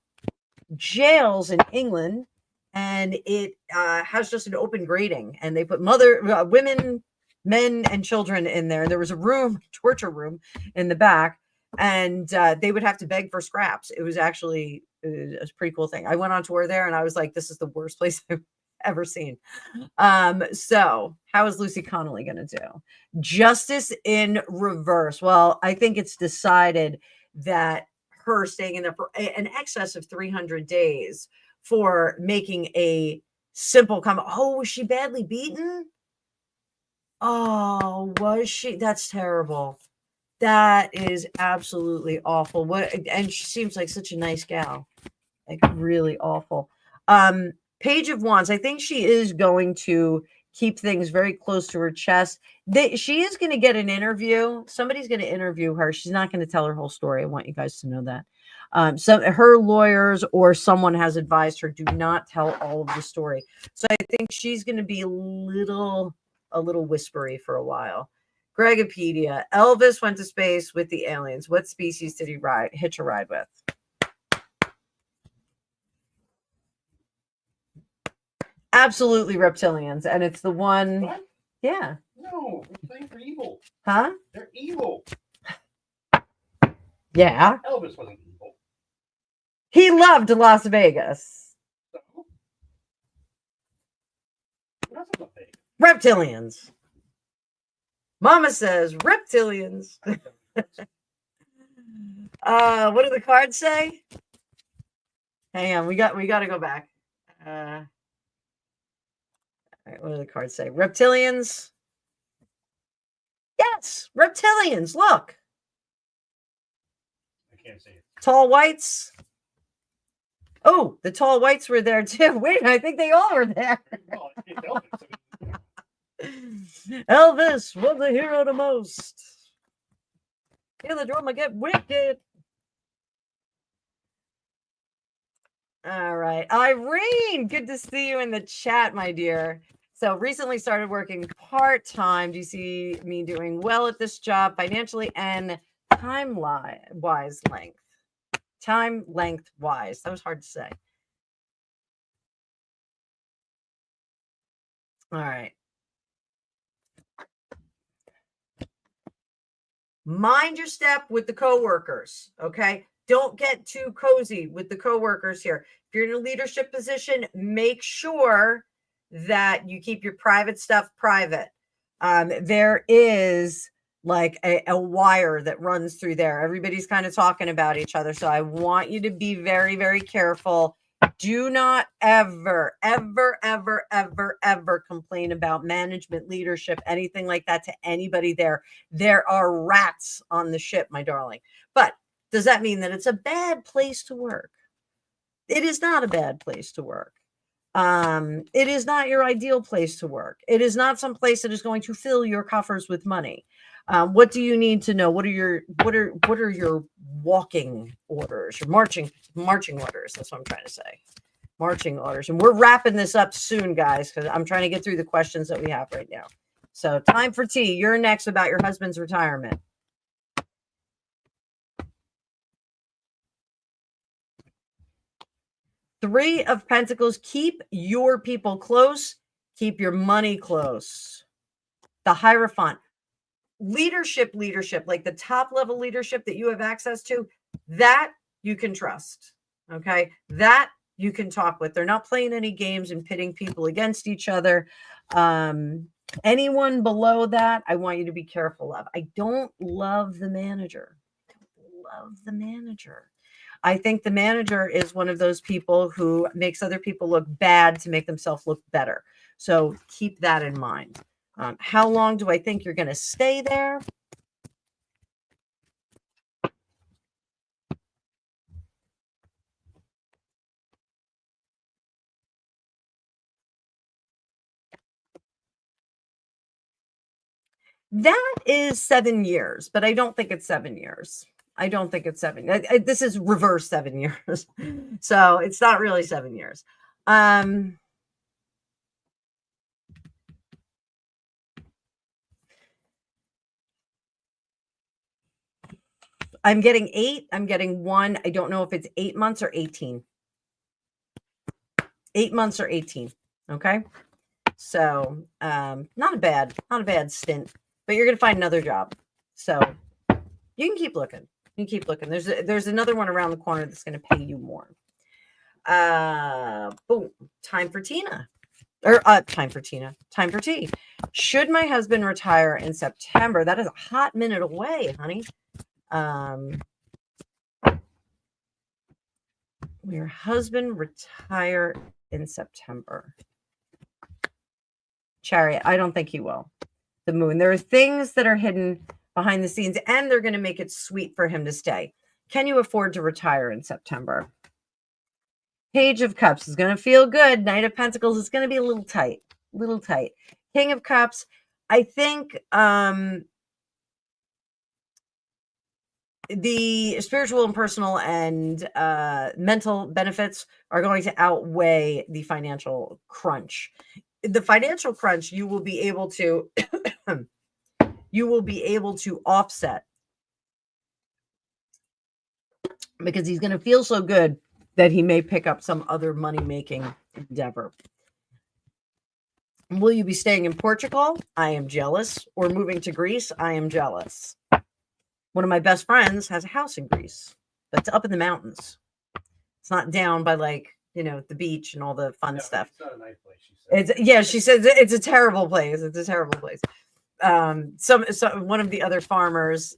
jails in England, and it has just an open grating, and they put women, men, and children in there. There was a room, torture room, in the back, and they would have to beg for scraps. It was actually a pretty cool thing. I went on tour there, and I was like, "This is the worst place I've ever seen." So how is Lucy Connolly going to do? Justice in reverse. Well, I think it's decided that her staying in there for an excess of 300 days for making a simple comment. Oh, was she badly beaten? Oh, was she? That's terrible. That is absolutely awful. And she seems like such a nice gal. Like really awful. Page of Wands. I think she is going to keep things very close to her chest. She is going to get an interview. Somebody's going to interview her. She's not going to tell her whole story. I want you guys to know that. So her lawyers or someone has advised her, do not tell all of the story. So I think she's going to be a little whispery for a while. Gregopedia. Elvis went to space with the aliens. What species did he hitch a ride with? Absolutely reptilians. And it's the one. What? Yeah. No, reptilians are evil. Huh? They're evil. Yeah. Elvis wasn't evil. He loved Las Vegas. So? What else is up there? Reptilians. Mama says reptilians. What do the cards say? Hang on, we got to go back. All right, what do the cards say? Reptilians. Yes, reptilians. Look. I can't see it. Tall whites. Oh, the tall whites were there too. Wait, I think they all were there. Well, it's Elvis. Elvis was the hero the most. Hear the drama get wicked. All right. Irene, good to see you in the chat, my dear. So recently started working part-time. Do you see me doing well at this job financially and time-wise length? Time length-wise. That was hard to say. All right. Mind your step with the coworkers, okay? Don't get too cozy with the coworkers here. If you're in a leadership position, make sure that you keep your private stuff private. There is like a wire that runs through there. Everybody's kind of talking about each other. So I want you to be very, very careful. Do not ever, ever, ever, ever, ever complain about management, leadership, anything like that to anybody there. There are rats on the ship, my darling. But does that mean that it's a bad place to work? It is not a bad place to work. It is not your ideal place to work. It is not some place that is going to fill your coffers with money. What do you need to know? What are your walking orders, your marching orders? That's what I'm trying to say. Marching orders. And we're wrapping this up soon, guys, because I'm trying to get through the questions that we have right now. So time for tea. You're next about your husband's retirement. Three of Pentacles. Keep your people close. Keep your money close. The Hierophant. Leadership, like the top level leadership that you have access to, that you can trust. Okay. That you can talk with. They're not playing any games and pitting people against each other. Anyone below that, I want you to be careful of. I don't love the manager. I think the manager is one of those people who makes other people look bad to make themselves look better. So keep that in mind. How long do I think you're going to stay there? That is 7 years, but I don't think it's 7 years. I don't think it's 7. This is reverse 7 years. So it's not really 7 years. I'm getting 8. I'm getting 1. I don't know if it's 8 months or 18. 8 months or 18. Okay. So not a bad stint, but you're going to find another job. So you can keep looking. There's another one around the corner that's going to pay you more. Boom. Time for Tina. Time for T. Should my husband retire in September? That is a hot minute away, honey. Will your husband retire in September? Chariot, I don't think he will. The Moon. There are things that are hidden behind the scenes, and they're going to make it sweet for him to stay. Can you afford to retire in September? Page of Cups is going to feel good. Knight of Pentacles is going to be a little tight. King of Cups, I think the spiritual and personal and mental benefits are going to outweigh the financial crunch. The financial crunch you will be able to offset, because he's going to feel so good that he may pick up some other money-making endeavor. Will you be staying in Portugal? I am jealous. Or moving to Greece? I am jealous. One of my best friends has a house in Greece, but it's up in the mountains. It's not down by the beach and all the fun stuff. It's not a nice place, she says it's a terrible place. One of the other farmers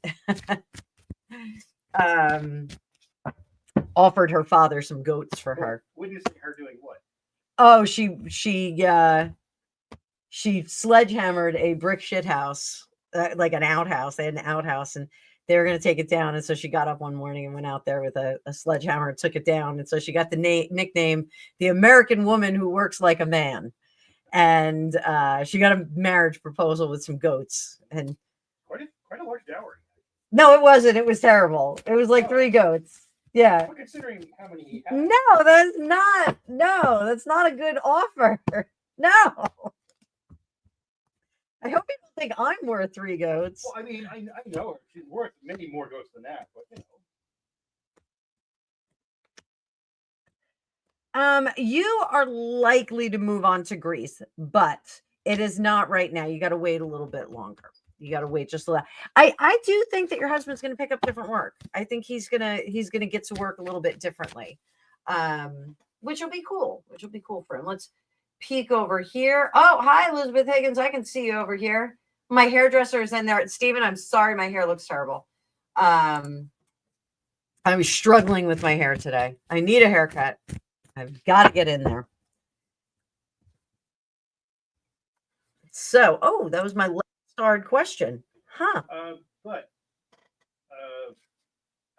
offered her father some goats for her. What do you see her doing? What? Oh, she sledgehammered a brick shit house, like an outhouse. They had an outhouse, and they were going to take it down. And so she got up one morning and went out there with a sledgehammer and took it down. And so she got the nickname, the American woman who works like a man. And she got a marriage proposal with some goats. And quite a large dowry. No, it wasn't. It was terrible. It was like 3 goats. Yeah. Well, considering how many he had. No, that's not a good offer. No. I hope people think I'm worth 3 goats. Well, I mean, I know her. She's worth many more goats than that, but you are likely to move on to Greece, but it is not right now. You got to wait a little bit longer. You got to wait just a little. I do think that your husband's going to pick up different work. I think he's gonna get to work a little bit differently, which will be cool. For him. Let's peek over here. Oh, hi, Elizabeth Higgins. I can see you over here. My hairdresser is in there. Stephen, I'm sorry, my hair looks terrible. I'm struggling with my hair today. I need a haircut. I've got to get in there. So, that was my last starred question. Huh. But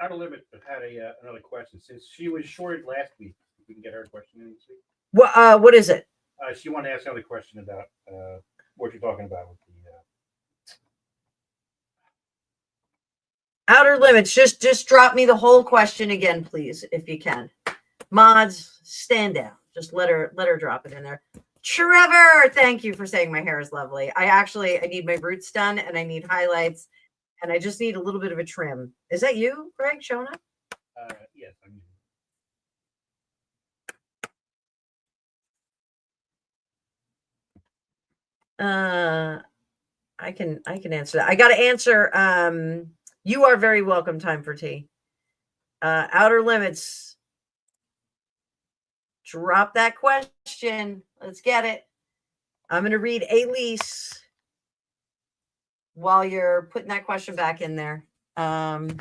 Outer Limits had another question. Since she was shorted last week, we can get her question in this week. What is it? She wanted to ask another question about what you're talking about with the Outer Limits. Just drop me the whole question again, please, if you can. Mods, stand down. Just let her drop it in there. Trevor, thank you for saying my hair is lovely. I need my roots done, and I need highlights, and I just need a little bit of a trim. Is that you, Greg, showing up? Yes, I'm you. I can answer that. I got to answer. You are very welcome. Time for tea. Outer Limits. Drop that question. Let's get it. I'm going to read Elise. while you're putting that question back in there. You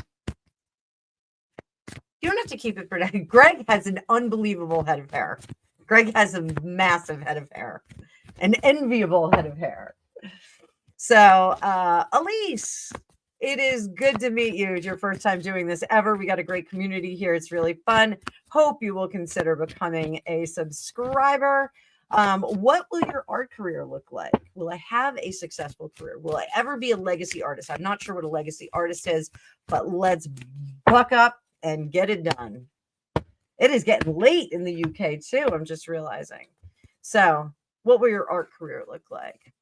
don't have to keep it for now. Greg has an unbelievable head of hair. Greg has a massive head of hair, an enviable head of hair. So, Elise, it is good to meet you. It's your first time doing this ever. We got a great community here. It's really fun. Hope you will consider becoming a subscriber. What will your art career look like? Will I have a successful career? Will I ever be a legacy artist? I'm not sure what a legacy artist is, but let's buck up and get it done. It is getting late in the UK too. I'm just realizing. So, what will your art career look like?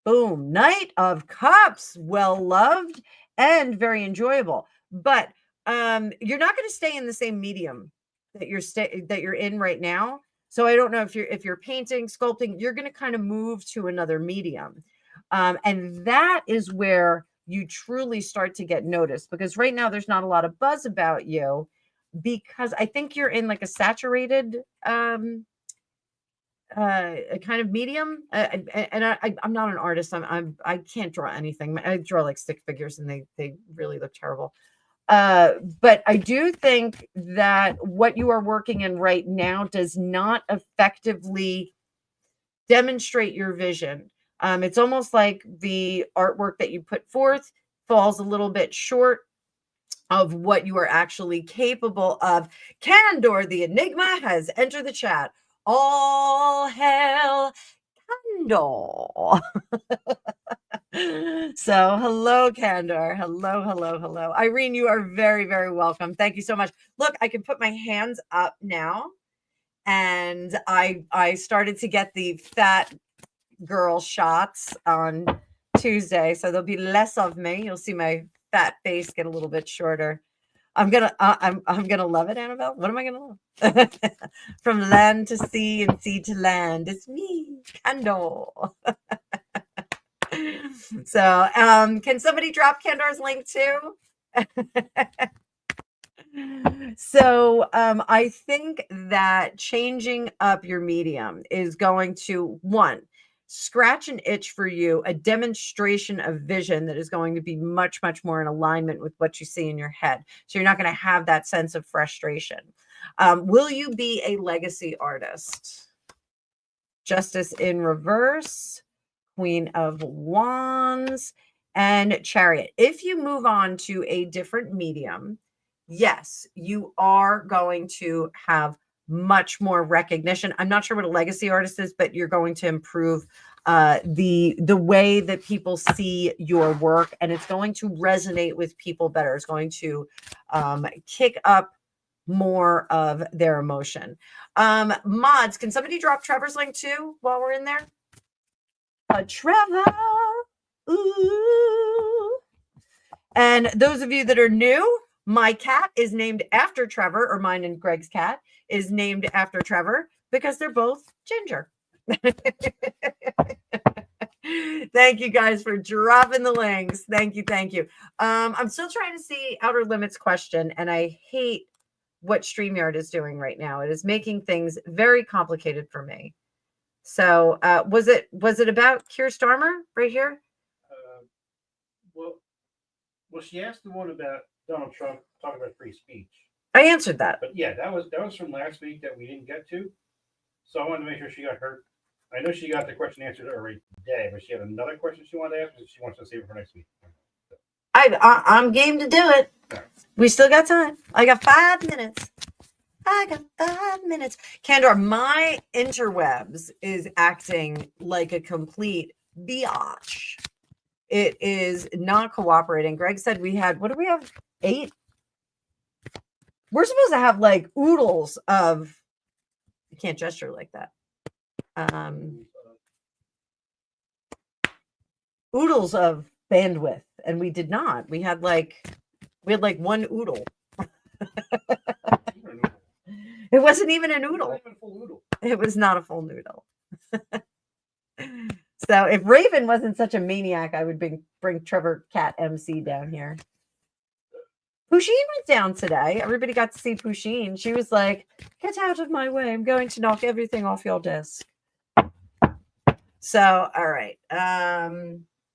Boom. Knight of Cups. Well loved and very enjoyable. But you're not going to stay in the same medium that you're in right now. So I don't know if you're painting, sculpting, you're going to kind of move to another medium. And that is where you truly start to get noticed, because right now there's not a lot of buzz about you, because I think you're in like a saturated a kind of medium. And I'm not an artist. I can't draw anything. I draw like stick figures and they really look terrible. But I do think that what you are working in right now does not effectively demonstrate your vision. It's almost like the artwork that you put forth falls a little bit short of what you are actually capable of. Candor the Enigma has entered the chat. All hail Candor. So hello, Candor. Hello. Irene, you are very, very welcome. Thank you so much. Look, I can put my hands up now. And I started to get the fat girl shots on Tuesday. So there'll be less of me. You'll see my fat face get a little bit shorter. I'm gonna love it, Annabelle. What am I gonna love? From land to sea and sea to land. It's me, Candor. So, can somebody drop Candor's link too? So, I think that changing up your medium is going to, one, scratch an itch for you, a demonstration of vision that is going to be much, much more in alignment with what you see in your head. So you're not going to have that sense of frustration. Will you be a legacy artist? Justice in reverse, Queen of Wands, and Chariot. If you move on to a different medium, yes, you are going to have much more recognition. I'm not sure what a legacy artist is, but you're going to improve the way that people see your work, and it's going to resonate with people better. It's going to kick up more of their emotion. Mods, can somebody drop Trevor's link too while we're in there? Trevor. Ooh. And those of you that are new, my cat is named after Trevor, or mine and Greg's cat is named after Trevor, because they're both ginger. Thank you guys for dropping the links. Thank you. I'm still trying to see Outer Limits question, and I hate what StreamYard is doing right now. It is making things very complicated for me. So was it about Keir Starmer right here? Well, she asked the one about Donald Trump talking about free speech. I answered that. But yeah, that was from last week that we didn't get to. So I wanted to make sure she got her. I know she got the question answered already today, but she had another question she wanted to ask, and she wants to save it for next week. I'm game to do it. Right. We still got time. I got 5 minutes. Candor, my interwebs is acting like a complete biatch. It is not cooperating. Greg said we had, what do we have? 8? We're supposed to have like oodles of, I can't gesture like that. Oodles of bandwidth, and we did not. We had like 1 oodle. It wasn't even a noodle. It was not a full noodle. So if Raven wasn't such a maniac, I would bring Trevor Cat MC down here. Pusheen went down today. Everybody got to see Pusheen. She was like, "Get out of my way. I'm going to knock everything off your desk." So, all right.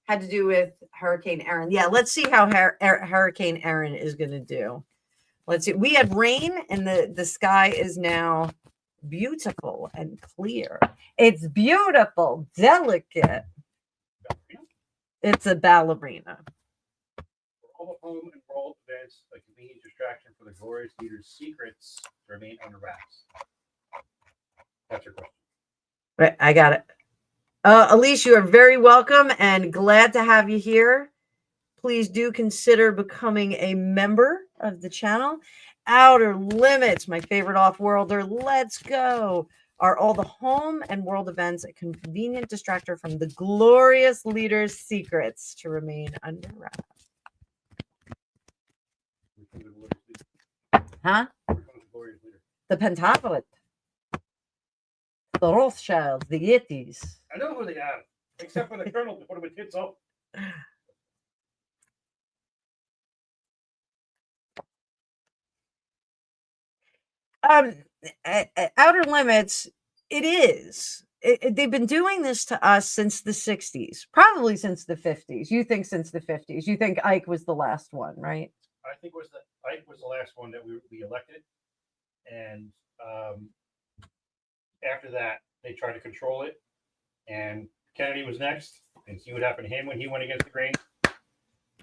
had to do with Hurricane Erin. Yeah, let's see how Hurricane Erin is going to do. Let's see. We had rain, and the sky is now beautiful and clear. It's beautiful, delicate. It's a ballerina. For all the home and world events, a convenient distraction for the glorious leader's secrets to remain under wraps. That's your question. Right, I got it. Elise, you are very welcome and glad to have you here. Please do consider becoming a member of the channel. Outer Limits, my favorite off-worlder. Let's go. Are all the home and world events a convenient distractor from the glorious leader's secrets to remain under wraps? Huh? The Pentapolit. The Rothschilds, the Yetis. I know who they are, except for the colonel to put him with hits up. Outer Limits, it is. They've been doing this to us since the 60s, probably since the 50s. You think since the 50s. You think Ike was the last one, right? I think Ike was the last one that we elected. And after that, they tried to control it. And Kennedy was next. And see what happened to him when he went against the grain.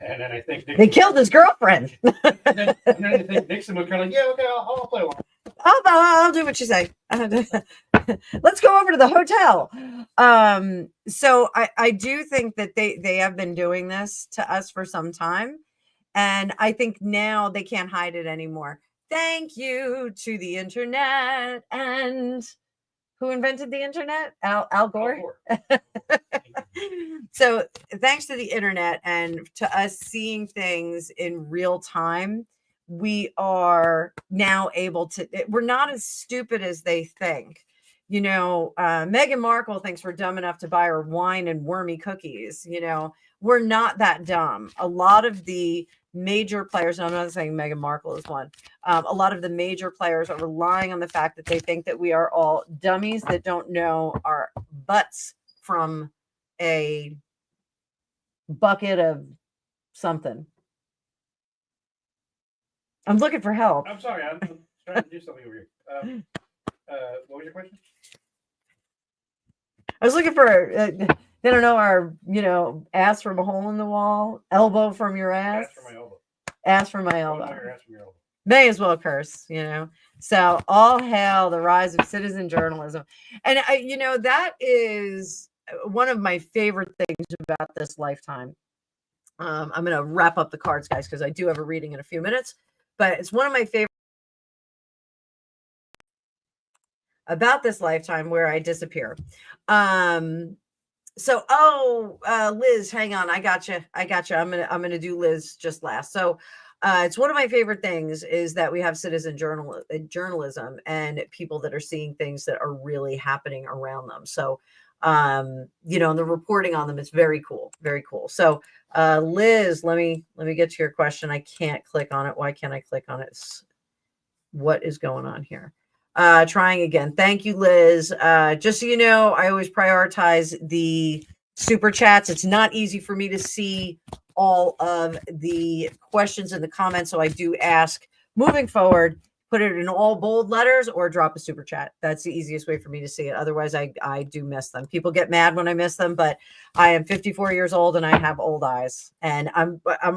And then I think they killed his girlfriend. and then I think Nixon was kind of like, yeah, okay, I'll play along. I'll do what you say. Let's go over to the hotel. So I do think that they have been doing this to us for some time. And I think now they can't hide it anymore. Thank you to the internet. And who invented the internet? Al Gore. So thanks to the internet and to us seeing things in real time, we are now able to, we're not as stupid as they think. You know, Meghan Markle thinks we're dumb enough to buy her wine and wormy cookies. You know, we're not that dumb. A lot of the major players, and I'm not saying Meghan Markle is one, a lot of the major players are relying on the fact that they think that we are all dummies that don't know our butts from a bucket of something. I'm looking for help. I'm sorry, I'm trying to do something over here. What was your question? I was looking for, they don't know our, ass from a hole in the wall, elbow from your ass. Ass from my elbow. Ass from my elbow. Ass from your elbow. May as well curse, So all hail the rise of citizen journalism. And, that is one of my favorite things about this lifetime. I'm going to wrap up the cards, guys, because I do have a reading in a few minutes. But it's one of my favorite about this lifetime where I disappear. Liz, hang on. I got you. I'm gonna do Liz just last. So it's one of my favorite things is that we have citizen journalism and people that are seeing things that are really happening around them. So and the reporting on them is very cool. Very cool. So Liz, let me get to your question. I can't click on it. Why can't I click on it? What is going on here? Trying again. Thank you, Liz. Just so you know, I always prioritize the super chats. It's not easy for me to see all of the questions in the comments. So I do ask moving forward, put it in all bold letters or drop a super chat. That's the easiest way for me to see it. Otherwise, I do miss them. People get mad when I miss them, but I am 54 years old and I have old eyes, and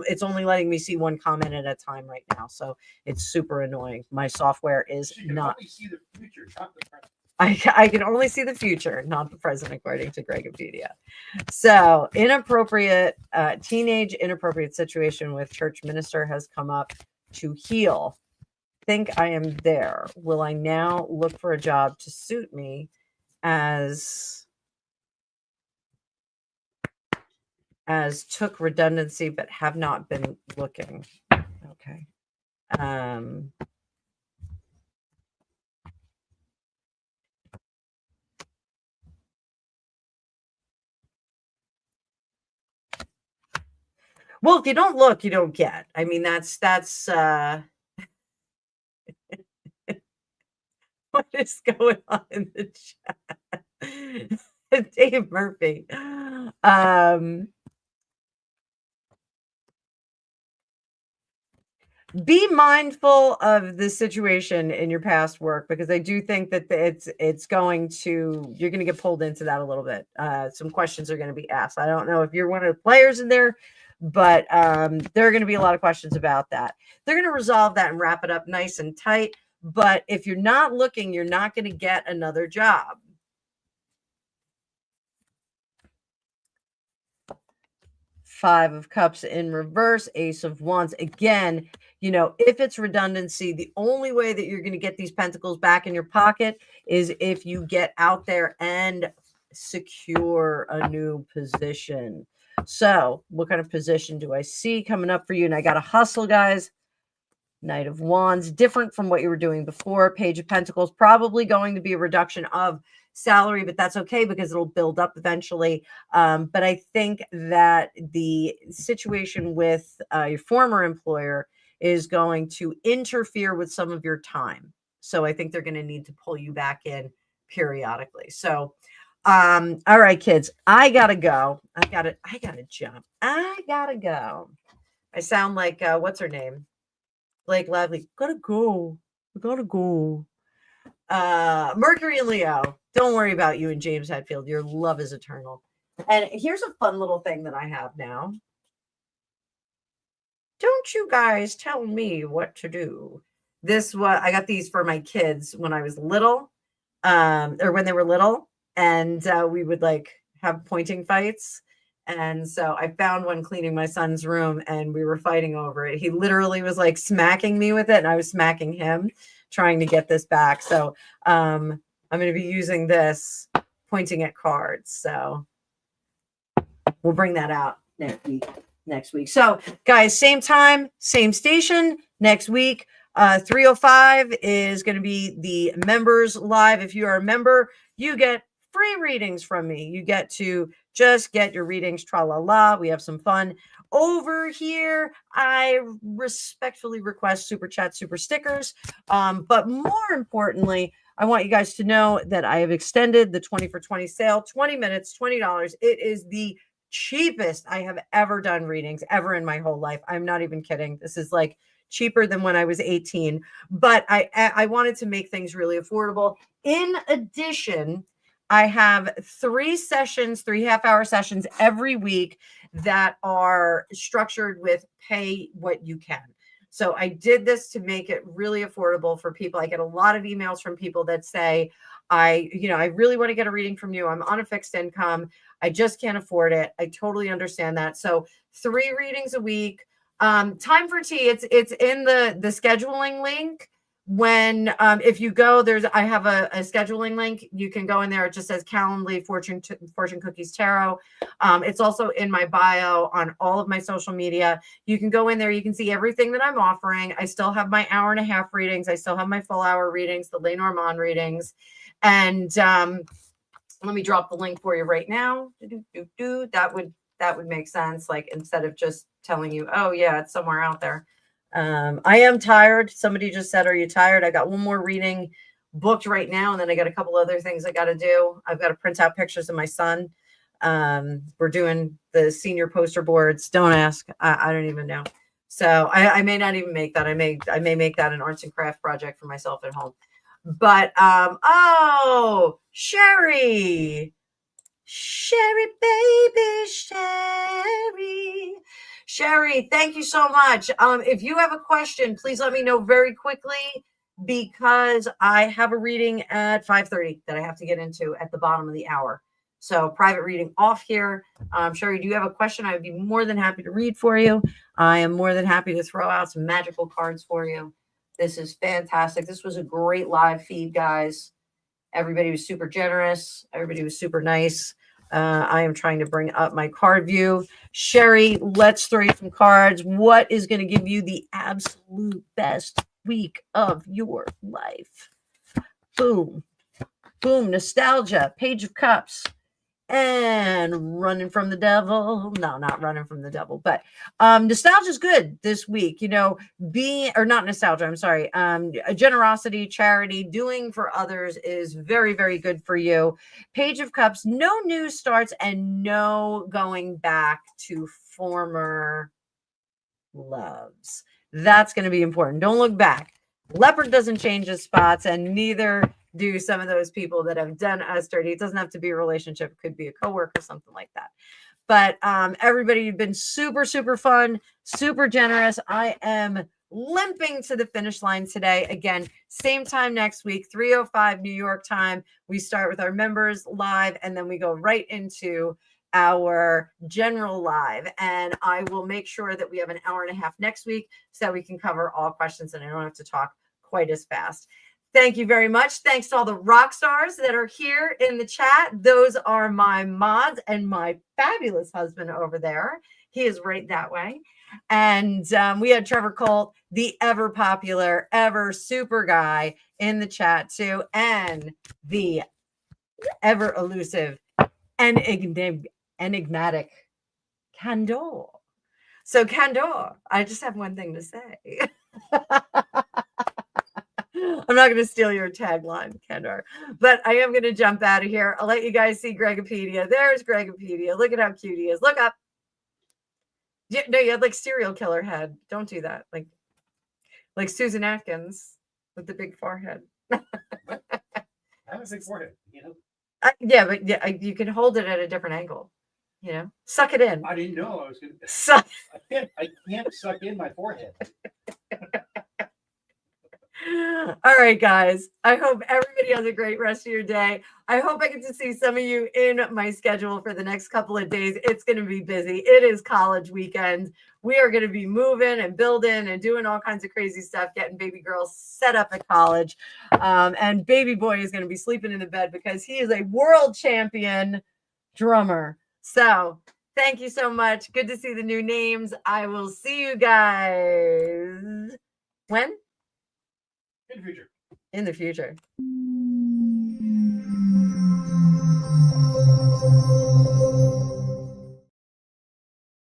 it's only letting me see one comment at a time right now. So it's super annoying. My software is not. Only see the future, not the present. I can only see the future, not the present, according to Gregopedia. So teenage inappropriate situation with church minister has come up to heal. Think I am there. Will I now look for a job to suit me as took redundancy but have not been looking? Okay. Well, if you don't look, you don't get. I mean, that's what is going on in the chat? Dave Murphy. be mindful of the situation in your past work, because I do think that it's going to, you're going to get pulled into that a little bit. Some questions are going to be asked. I don't know if you're one of the players in there, but there are going to be a lot of questions about that. They're going to resolve that and wrap it up nice and tight. But if you're not looking, you're not going to get another job. Five of Cups in reverse, Ace of Wands. Again, you know, if it's redundancy, the only way that you're going to get these pentacles back in your pocket is if you get out there and secure a new position. So what kind of position do I see coming up for you? And I got to hustle, guys. Knight of Wands, different from what you were doing before. Page of Pentacles, probably going to be a reduction of salary, but that's okay because it'll build up eventually. But I think that the situation with your former employer is going to interfere with some of your time. So I think they're going to need to pull you back in periodically. So, all right, kids, I gotta go. I gotta jump. I gotta go. I sound like what's her name? Blake Lively. Gotta go. I gotta go. Mercury and Leo. Don't worry about you and James Hetfield. Your love is eternal. And here's a fun little thing that I have now. Don't you guys tell me what to do. I got these for my kids when I was little, or when they were little, and we would like have pointing fights. And so I found one cleaning my son's room and we were fighting over it. He literally was like smacking me with it and I was smacking him trying to get this back. So I'm going to be using this pointing at cards. So we'll bring that out next week. So guys, same time, same station next week. 3:05 is going to be the members live. If you are a member, you get free readings from me. You get to just get your readings, tra-la-la. We have some fun over here. I respectfully request super chat, super stickers. But more importantly, I want you guys to know that I have extended the 20 for 20 sale, 20 minutes, $20. It is the cheapest I have ever done readings ever in my whole life. I'm not even kidding. This is like cheaper than when I was 18, but I wanted to make things really affordable. In addition, I have 3 sessions, 3 half-hour sessions every week that are structured with pay what you can. So I did this to make it really affordable for people. I get a lot of emails from people that say, I really want to get a reading from you. I'm on a fixed income. I just can't afford it. I totally understand that. So 3 readings a week. Time for tea. It's in the scheduling link. When if you go, I have a scheduling link. You can go in there. It just says Calendly Fortune Cookies Tarot. It's also in my bio on all of my social media. You can go in there. You can see everything that I'm offering. I still have my hour-and-a-half readings. I still have my full hour readings, the Lenormand readings. And let me drop the link for you right now. That would make sense. Like instead of just telling you, oh yeah, it's somewhere out there. I am tired. Somebody just said, are you tired? I got one more reading booked right now. And then I got a couple other things I got to do. I've got to print out pictures of my son. We're doing the senior poster boards. Don't ask. I don't even know. So I may not even make that. I may make that an arts and craft project for myself at home. But, oh, Sherry, baby, Sherry, thank you so much. If you have a question, please let me know very quickly because I have a reading at 5:30 that I have to get into at the bottom of the hour. So private reading off here. Sherry, do you have a question? I would be more than happy to read for you. I am more than happy to throw out some magical cards for you. This is fantastic. This was a great live feed, guys. Everybody was super generous. Everybody was super nice. I am trying to bring up my card view. Sherry, let's throw you some cards. What is going to give you the absolute best week of your life? Boom. Boom. Nostalgia. Page of Cups. And running from the devil. No, not running from the devil, but nostalgia is good this week. You know, not nostalgia. I'm sorry. Generosity, charity, doing for others is very, very good for you. Page of Cups, no new starts and no going back to former loves. That's going to be important. Don't look back. Leopard doesn't change his spots, and neither do some of those people that have done us dirty. It doesn't have to be a relationship. It could be a coworker, something like that. But everybody, you've been super, super fun, super generous. I am limping to the finish line today. Again, same time next week, 3:05 New York time. We start with our members live, and then we go right into our general live. And I will make sure that we have an hour and a half next week so that we can cover all questions and I don't have to talk quite as fast. Thank you very much. Thanks to all the rock stars that are here in the chat. Those are my mods and my fabulous husband over there. He is right that way. And we had Trevor Colt, the ever popular, ever super guy in the chat too. And the ever elusive and enigmatic Candor. So Candor, I just have one thing to say. I'm not going to steal your tagline, Kendor, but I am going to jump out of here. I'll let you guys see Gregopedia. There's Gregopedia. Look at how cute he is. Look up. No, you had like serial killer head. Don't do that. Like Susan Atkins with the big forehead. I have a big forehead, you know. Yeah, but yeah, you can hold it at a different angle. You know, suck it in. I didn't know I was going to suck. I can't suck in my forehead. All right, guys. I hope everybody has a great rest of your day. I hope I get to see some of you in my schedule for the next couple of days. It's going to be busy. It is college weekend. We are going to be moving and building and doing all kinds of crazy stuff, getting baby girls set up at college. And baby boy is going to be sleeping in the bed because he is a world champion drummer. So thank you so much. Good to see the new names. I will see you guys when? In the future. In the future.